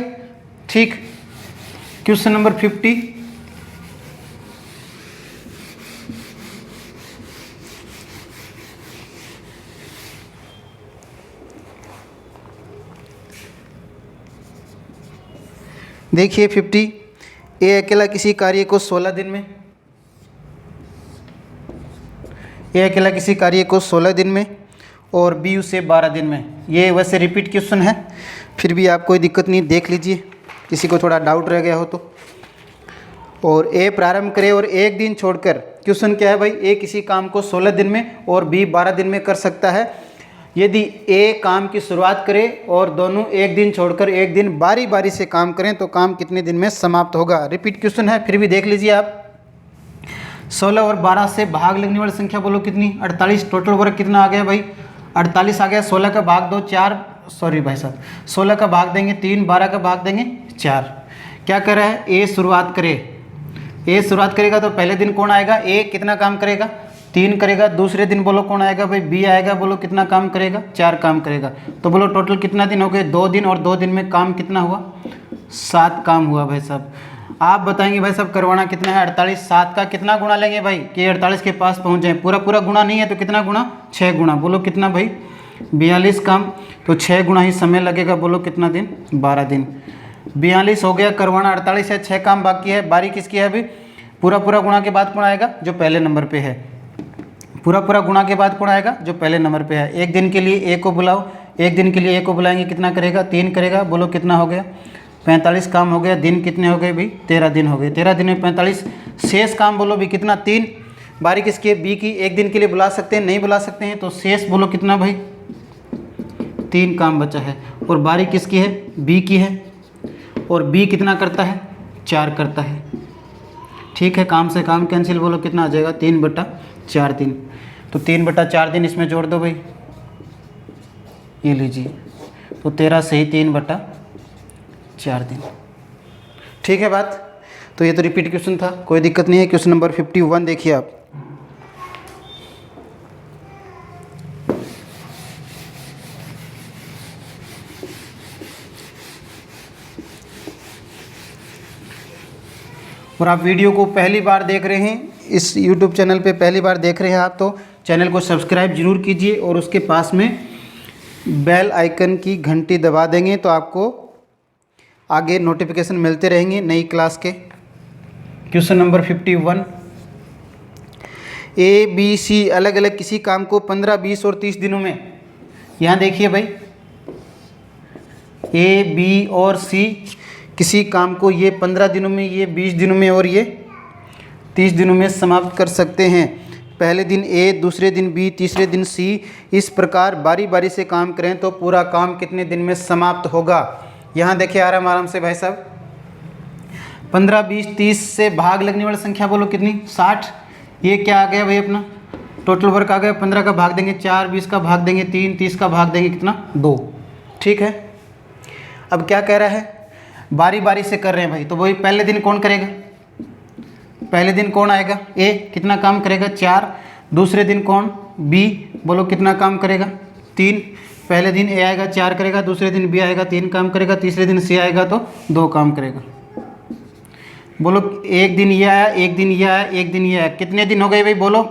ठीक, क्वेश्चन नंबर 50, देखिए 50, ए अकेला किसी कार्य को 16 दिन में, ए अकेला किसी कार्य को 16 दिन में और बी उसे 12 दिन में। ये वैसे रिपीट क्वेश्चन है, फिर भी आप कोई दिक्कत नहीं, देख लीजिए, किसी को थोड़ा डाउट रह गया हो तो। और ए प्रारंभ करे और एक दिन छोड़कर, क्वेश्चन क्या है भाई, ए किसी काम को 16 दिन में और बी 12 दिन में कर सकता है। यदि ए काम की शुरुआत करे और दोनों एक दिन छोड़कर एक दिन बारी बारी से काम करें तो काम कितने दिन में समाप्त होगा। रिपीट क्वेश्चन है, फिर भी देख लीजिए आप। 16 और 12 से भाग लगने वाली संख्या बोलो कितनी, 48। टोटल वर्क कितना आ गया भाई, 48 आ गया। 16 का भाग दो 4, सॉरी भाई साहब, 16 का भाग देंगे 3, 12 का भाग देंगे 4। क्या कर रहा है, ए शुरुआत करे, ए शुरुआत करेगा तो पहले दिन कौन आएगा, ए कितना काम करेगा, 3 करेगा। दूसरे दिन बोलो कौन आएगा भाई, बी आएगा, बोलो कितना काम करेगा, 4 काम करेगा। तो बोलो टोटल कितना दिन हो गए, 2 दिन, और 2 दिन में काम कितना हुआ, 7 काम हुआ भाई साहब। आप बताएंगे भाई साहब करवाना कितना है, 48, 7 का कितना गुणा लेंगे भाई कि 48 के पास पहुंच जाए। पूरा पूरा गुणा नहीं है तो कितना गुणा, 6 गुणा। बोलो कितना भाई, 42 काम, तो 6 गुणा ही समय लगेगा। बोलो कितना दिन, 12 दिन। 42 हो गया करवाना, 48 है, 6 काम बाकी है। बारी किसकी है अभी, पूरा पूरा गुणा के बाद कौन आएगा, जो पहले नंबर पे है। पूरा पूरा गुणा के बाद कौन आएगा, जो पहले नंबर पे है। एक दिन के लिए ए को बुलाओ, एक दिन के लिए ए को बुलाएंगे, कितना करेगा, 3 करेगा। बोलो कितना हो गया, 45 काम हो गया। दिन कितने हो गए भाई, 13 दिन हो गए। 13 दिन में 45, शेष काम बोलो भी कितना, 3। बारी किसकी है, बी की। एक दिन के लिए बुला सकते हैं, नहीं बुला सकते हैं, तो शेष बोलो कितना भाई, 3 काम बचा है। और बारी किसकी है, बी की है। और बी कितना करता है, 4 करता है। ठीक है, काम से काम कैंसिल, बोलो कितना आ जाएगा, 3/4 दिन। तो 3/4 दिन इसमें जोड़ दो भाई, ये लीजिए, तो 13 से ही 3/4 दिन। ठीक है बात। तो ये तो रिपीट क्वेश्चन था, कोई दिक्कत नहीं है। क्वेश्चन नंबर 51 देखिए आप। और आप वीडियो को पहली बार देख रहे हैं, इस YouTube चैनल पे पहली बार देख रहे हैं आप, तो चैनल को सब्सक्राइब जरूर कीजिए और उसके पास में बेल आइकन की घंटी दबा देंगे तो आपको आगे नोटिफिकेशन मिलते रहेंगे नई क्लास के। Question number 51, A B C अलग अलग किसी काम को 15, 20 और 30 दिनों में, यहाँ देखिए भाई, ए बी और सी किसी काम को ये 15 दिनों में, ये 20 दिनों में और ये 30 दिनों में समाप्त कर सकते हैं। पहले दिन ए, दूसरे दिन बी, तीसरे दिन सी, इस प्रकार बारी बारी से काम करें तो पूरा काम कितने दिन में समाप्त होगा। यहाँ देखिए आराम आराम से भाई साहब, 15, 20, 30 से भाग लगने वाली संख्या बोलो कितनी, 60। ये क्या आ गया भाई अपना टोटल वर्क आ गया। 15 का भाग देंगे 4, 20 का भाग देंगे 3, 30 का भाग देंगे कितना, 2। ठीक है, अब क्या कह रहा है, बारी बारी से कर रहे हैं भाई, तो वही पहले दिन कौन करेगा, पहले दिन कौन आएगा, ए कितना काम करेगा, 4। दूसरे दिन कौन, बी, बोलो कितना काम करेगा, 3। पहले दिन ए आएगा 4 करेगा, दूसरे दिन बी आएगा 3 काम करेगा, तीसरे दिन सी आएगा तो 2 काम करेगा। बोलो एक दिन ये आया, एक दिन ये आया, एक दिन ये आया, कितने दिन हो गए भाई, बोलो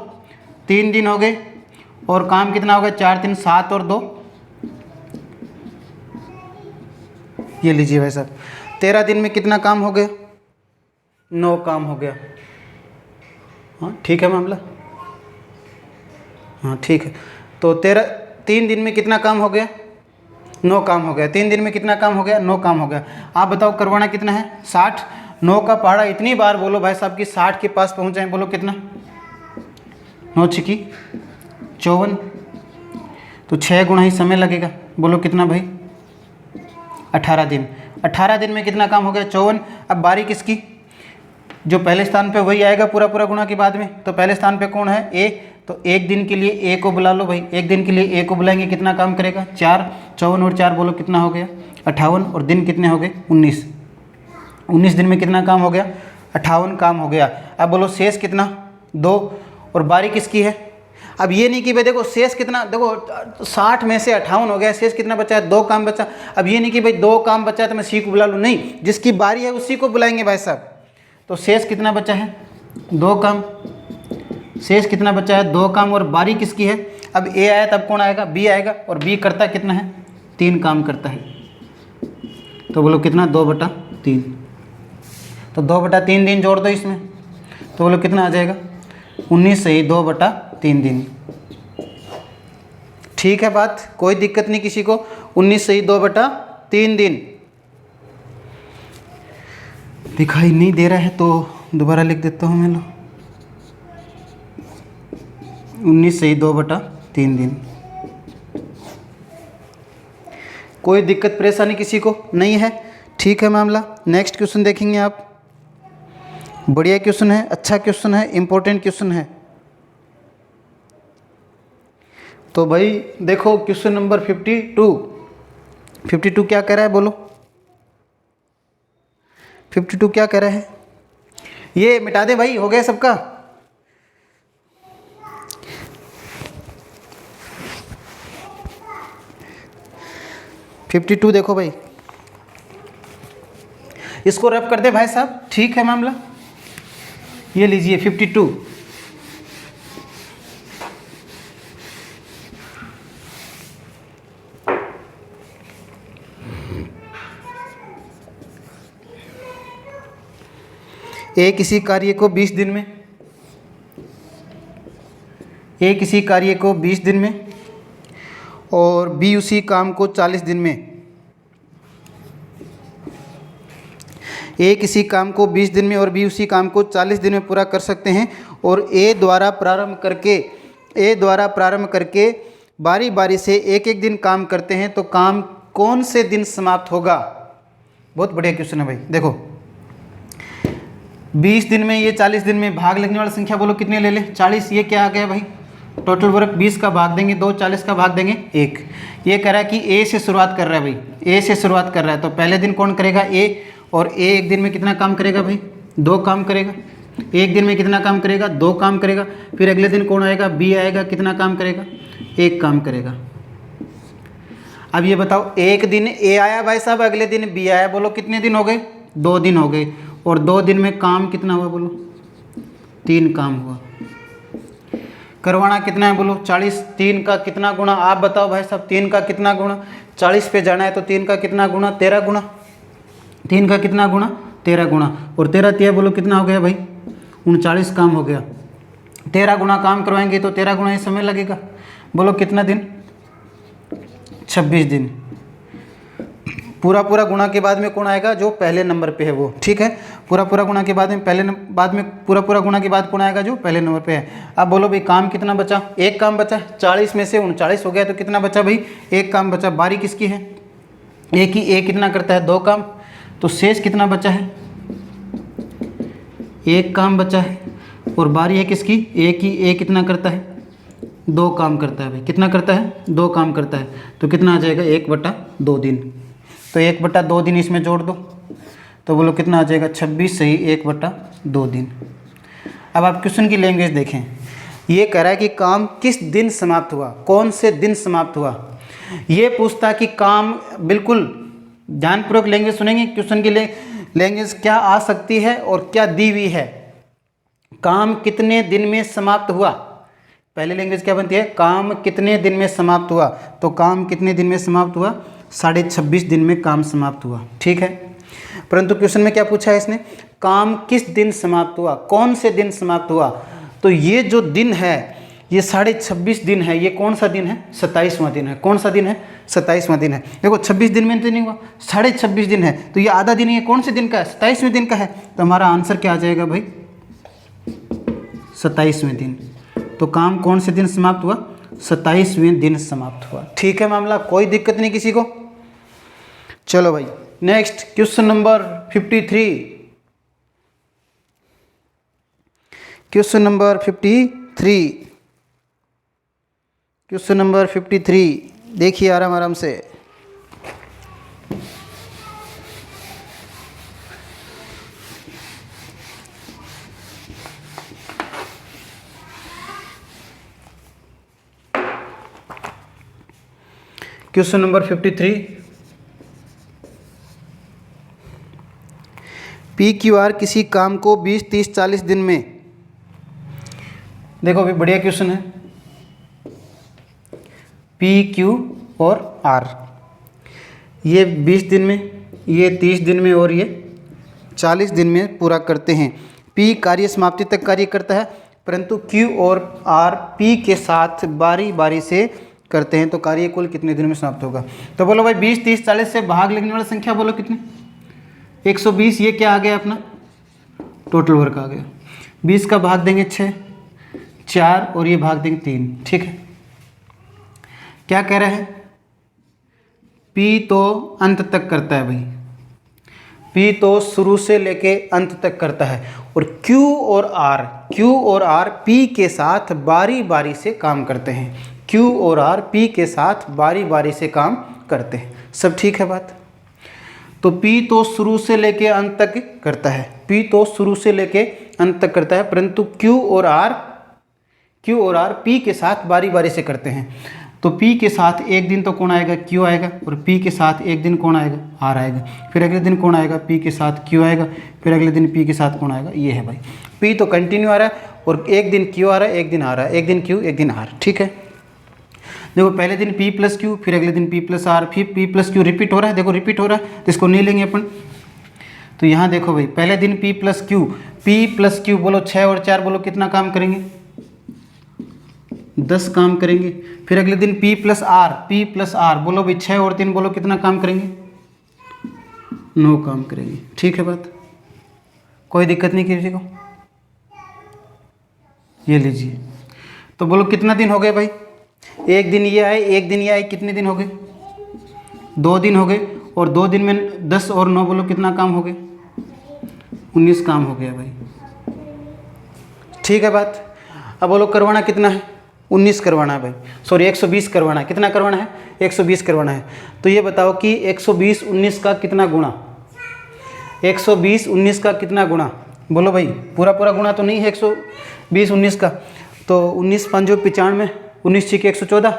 3 दिन हो गए। और काम कितना हो गया, 4 3 7 और 2, ये लीजिए भाई साहब, 13 दिन में कितना काम हो गया, 9 काम हो गया। हाँ ठीक है मामला, हाँ ठीक है। तो 3 दिन में कितना काम हो गया, 9 काम हो गया। 3 दिन में कितना काम हो गया, 9 काम हो गया। आप बताओ करवाना कितना है, 60। 9 का पहाड़ा इतनी बार बोलो भाई साहब कि 60 के पास पहुंच जाए। बोलो कितना, 9 छिकी 54, तो 6 गुना ही समय लगेगा। बोलो कितना भाई, 18 दिन। 18 दिन में कितना काम हो गया, 54। अब बारी किसकी, जो पहले स्थान पे वही आएगा पूरा पूरा गुणा के बाद में। तो पहले स्थान पे कौन है, ए, तो एक दिन के लिए ए को बुला लो भाई, एक दिन के लिए ए को बुलाएंगे, कितना काम करेगा, 4। 54 और 4 बोलो कितना हो गया, 58। और दिन कितने हो गए, 19। 19 दिन में कितना काम हो गया, 58 काम हो गया। अब बोलो शेष कितना, 2। और बारी किसकी है, अब ये नहीं कि भाई देखो शेष कितना, देखो 60 में से 58 हो गया, शेष कितना बचा है, 2 काम बचा। अब ये नहीं कि भाई 2 काम बचा है तो मैं सी को बुला लूँ, नहीं, जिसकी बारी है उसी को बुलाएंगे भाई साहब। तो शेष कितना बचा है, 2 काम, शेष कितना बचा है, 2 काम, और बारी किसकी है। अब ए आया तब कौन आएगा, बी आएगा, और बी करता कितना है, 3 काम करता है। तो बोलो कितना, 2/3। तो 2/3 दिन जोड़ दो इसमें, तो बोलो कितना आ जाएगा, 19 सही 2/3 दिन। ठीक है बात, कोई दिक्कत नहीं किसी को, 19 सही 2/3 दिन। दिखाई नहीं दे रहा है तो दोबारा लिख देता हूँ मैं, लो 19 सही 2/3 दिन। कोई दिक्कत परेशानी किसी को नहीं है, ठीक है मामला। नेक्स्ट क्वेश्चन देखेंगे आप, बढ़िया क्वेश्चन है, अच्छा क्वेश्चन है, इंपॉर्टेंट क्वेश्चन है। तो भाई देखो क्वेश्चन नंबर 52 क्या कह रहा है, बोलो 52 क्या कह रहा है। ये मिटा दे भाई, हो गया सबका। फिफ्टी टू देखो भाई, इसको रब कर दे भाई साहब, ठीक है मामला। ये लीजिए 52, ए किसी कार्य को 20 दिन में, ए किसी कार्य को 20 दिन में और बी उसी काम को 40 दिन में। ए किसी काम को 20 दिन में और बी उसी काम को 40 दिन में पूरा कर सकते हैं, और ए द्वारा प्रारंभ करके बारी बारी से एक एक दिन काम करते हैं, तो काम कौन से दिन समाप्त होगा। बहुत बढ़िया क्वेश्चन है भाई। देखो 20 दिन में, ये 40 दिन में, भाग लगने वाली संख्या बोलो कितने ले ले, 40। ये क्या आ गया भाई, टोटल वर्क 20 का भाग देंगे 2, 40 का भाग देंगे 1। ये कह रहा है कि ए से शुरुआत कर रहा है भाई, ए से शुरुआत कर रहा है, तो पहले दिन कौन करेगा, ए, और ए एक दिन में कितना काम करेगा भाई, 2 काम करेगा। एक दिन में कितना काम करेगा, 2 काम करेगा। फिर अगले दिन कौन आएगा, बी आएगा, कितना काम करेगा, 1 काम करेगा। अब ये बताओ, एक दिन ए आया भाई साहब, अगले दिन बी आया, बोलो कितने दिन हो गए, 2 दिन हो गए, और 2 दिन में काम कितना हुआ, बोलो 3 काम हुआ। करवाना कितना है, बोलो 40। 3 का कितना गुणा, आप बताओ भाई साहब, 3 का कितना गुणा, 40 पे जाना है तो 3 का कितना गुणा, 13 गुणा। 3 का कितना गुणा, 13 गुणा, और 13 तिया बोलो कितना हो गया भाई, 39 काम हो गया। 13 गुणा काम करवाएंगे तो 13 गुणा ही समय लगेगा, बोलो कितना दिन, 26 दिन। पूरा गुणा के बाद में कौन आएगा, जो पहले नंबर पे है वो, ठीक है। पूरा गुणा के बाद में पूरा गुणा के बाद कौन आएगा, जो पहले नंबर पे है। अब बोलो भाई काम कितना बचा, 1 काम बचा। 40 में से 39 हो गया तो कितना बचा भाई, 1 काम बचा। बारी किसकी है, ए की। ए कितना करता है, 2 काम, तो शेष कितना बचा है, 1 काम बचा है। और बारी है किसकी, ए की। ए कितना करता है, 2 काम करता है भाई, कितना करता है, 2 काम करता है, तो कितना आ जाएगा, 1/2 दिन। तो 1/2 दिन इसमें जोड़ दो, तो बोलो कितना आ जाएगा, 26 सही 1/2 दिन। अब आप क्वेश्चन की लैंग्वेज देखें, ये कह रहा है कि काम किस दिन समाप्त हुआ, कौन से दिन समाप्त हुआ। ये पूछता कि काम, बिल्कुल ध्यानपूर्वक लैंग्वेज सुनेंगे, क्वेश्चन की लैंग्वेज क्या आ सकती है और क्या दी हुई है। काम कितने दिन में समाप्त हुआ, पहले लैंग्वेज क्या बनती है, काम कितने दिन में समाप्त हुआ। तो काम कितने दिन में समाप्त हुआ, 26.5 दिन में काम समाप्त हुआ, ठीक है। परंतु क्वेश्चन में क्या पूछा है इसने, काम किस दिन समाप्त हुआ, कौन से दिन समाप्त हुआ। तो ये जो दिन है, ये 26.5 दिन है। ये कौन सा दिन है, 27वां दिन है। कौन सा दिन है, 27वां दिन है। देखो 26 दिन में तो नहीं हुआ, 26.5 दिन है, तो ये आधा दिन, ये कौन से दिन का है, 27वें दिन का है। तो हमारा आंसर क्या आ जाएगा भाई, 27वें दिन। तो काम कौन से दिन समाप्त हुआ, 27वें दिन समाप्त हुआ, ठीक है मामला, कोई दिक्कत नहीं किसी को। चलो भाई next question number 53। Question number 53 देखिए आराम से। Question number 53, P Q R किसी काम को 20, 30, 40 दिन में, देखो अभी बढ़िया क्वेश्चन है, पी क्यू और आर, ये 20 दिन में, ये 30 दिन में और ये 40 दिन में पूरा करते हैं। पी कार्य समाप्ति तक कार्य करता है, परंतु क्यू और आर पी के साथ बारी बारी से करते हैं, तो कार्य कुल कितने दिन में समाप्त होगा। तो बोलो भाई 20, 30, 40 से भाग लगने वाला संख्या बोलो कितने, 120, ये क्या आ गया अपना टोटल वर्क आ गया। 20 का भाग देंगे 6, 4 और ये भाग देंगे 3, ठीक है। क्या कह रहे हैं, पी तो अंत तक करता है भाई, पी तो शुरू से लेके अंत तक करता है, और क्यू और आर पी के साथ बारी बारी से काम करते हैं, क्यू और आर पी के साथ बारी बारी से काम करते हैं। सब ठीक है बात। तो पी तो शुरू से लेके अंत तक करता है, पी तो शुरू से लेके अंत तक करता है, परंतु क्यू और आर पी के साथ बारी बारी से करते हैं। तो P के साथ एक दिन तो कौन आएगा, Q आएगा, और P के साथ एक दिन कौन आएगा, R आएगा, फिर अगले दिन कौन आएगा, P के साथ Q आएगा, फिर अगले दिन P के साथ कौन आएगा, ये है भाई। P तो कंटिन्यू आ रहा है, और एक दिन Q आ रहा है, एक दिन आ रहा है, एक दिन Q, एक दिन R, ठीक है। देखो पहले दिन P प्लस Q, फिर अगले दिन P प्लस R, फिर P प्लस Q रिपीट हो रहा है, देखो रिपीट हो रहा है, तो इसको नहीं लेंगे अपन। तो यहाँ देखो भाई, पहले दिन P प्लस Q बोलो 6 और 4 बोलो कितना काम करेंगे, 10 काम करेंगे। फिर अगले दिन P प्लस आर बोलो भाई 6 और 3 बोलो कितना काम करेंगे, 9 काम करेंगे, ठीक है बात, कोई दिक्कत नहीं किसी को। ये लीजिए, तो बोलो कितना दिन हो गए भाई, एक दिन ये आए, एक दिन ये आए, कितने दिन हो गए, 2 दिन हो गए, और 2 दिन में 10 और 9 बोलो कितना काम हो गए, 19 काम हो गया भाई, ठीक है बात। अब बोलो करवाना कितना है, 19 करवाना है भाई, सॉरी 120 करवाना है, कितना करवाना है, 120 करवाना है। तो ये बताओ कि 120 19 का कितना गुणा, 120 19 का कितना गुणा, बोलो भाई पूरा पूरा गुणा तो नहीं है 120 19 का, तो 19 5 95, 19 6 114,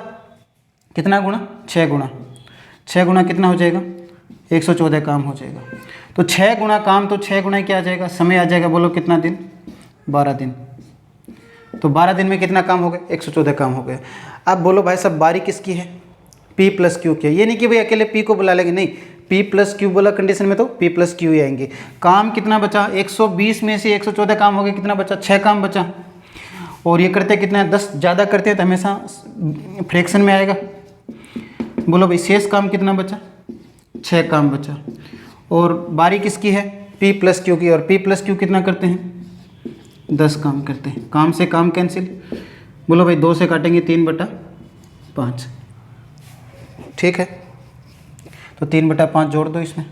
कितना गुणा, 6 गुणा, 6 गुणा कितना हो जाएगा, 114 काम हो जाएगा। तो 6 गुणा काम, तो 6 गुणा क्या आ जाएगा, समय आ जाएगा, बोलो कितना दिन, 12 दिन। तो 12 दिन में कितना काम हो गया, 114 काम हो गया। अब बोलो भाई साहब बारी किसकी है, P प्लस क्यू की है। ये नहीं कि भाई अकेले P को बुला लेंगे, नहीं, P प्लस क्यू बोला कंडीशन में तो P प्लस क्यू ही आएंगे। काम कितना बचा, 120 में से 114 काम हो गया, कितना बचा, 6 काम बचा। और ये करते कितना है, 10 ज़्यादा करते हैं तो हमेशा फ्रैक्शन में आएगा। बोलो भाई शेष काम कितना बचा, 6 काम बचा। और बारी किसकी है, P प्लस क्यू की, और P प्लस क्यू कितना करते हैं, 10 काम करते हैं। काम से काम कैंसिल, बोलो भाई 2 से काटेंगे 3/5, ठीक है। तो 3/5 जोड़ दो इसमें,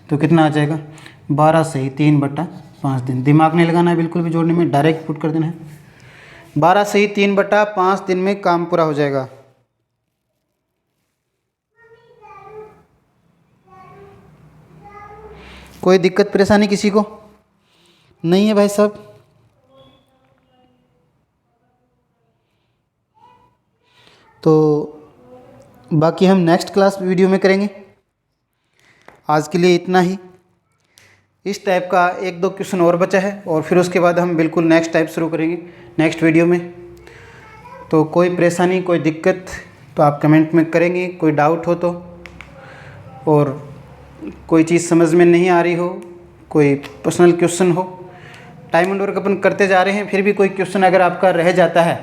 तो कितना आ जाएगा, 12 से ही 3/5 दिन। दिमाग नहीं लगाना है बिल्कुल भी जोड़ने में, डायरेक्ट पुट कर देना है। 12 से ही 3/5 दिन में काम पूरा हो जाएगा। कोई दिक्कत परेशानी किसी को नहीं है भाई साहब। तो बाकी हम नेक्स्ट क्लास वीडियो में करेंगे। आज के लिए इतना ही। इस टाइप का 1-2 क्वेश्चन और बचा है, और फिर उसके बाद हम बिल्कुल नेक्स्ट टाइप शुरू करेंगे नेक्स्ट वीडियो में। तो कोई परेशानी, कोई दिक्कत तो आप कमेंट में करेंगे, कोई डाउट हो तो, और कोई चीज़ समझ में नहीं आ रही हो, कोई पर्सनल क्वेश्चन हो। टाइम एंड वर्क अपन करते जा रहे हैं, फिर भी कोई क्वेश्चन अगर आपका रह जाता है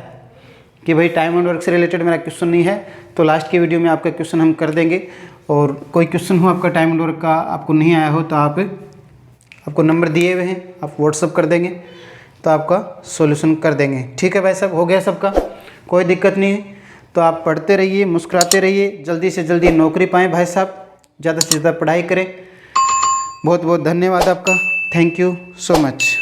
कि भाई टाइम एंड वर्क से रिलेटेड मेरा क्वेश्चन नहीं है, तो लास्ट की वीडियो में आपका क्वेश्चन हम कर देंगे। और कोई क्वेश्चन हो आपका टाइम एंड वर्क का, आपको नहीं आया हो, तो आपको नंबर दिए हुए हैं, आप व्हाट्सअप कर देंगे तो आपका सॉल्यूशन कर देंगे। ठीक है भाई साहब, हो गया सबका, कोई दिक्कत नहीं है। तो आप पढ़ते रहिए, मुस्कुराते रहिए, जल्दी से जल्दी नौकरी पाएँ भाई साहब, ज़्यादा से ज़्यादा पढ़ाई करें। बहुत बहुत धन्यवाद आपका, थैंक यू सो मच।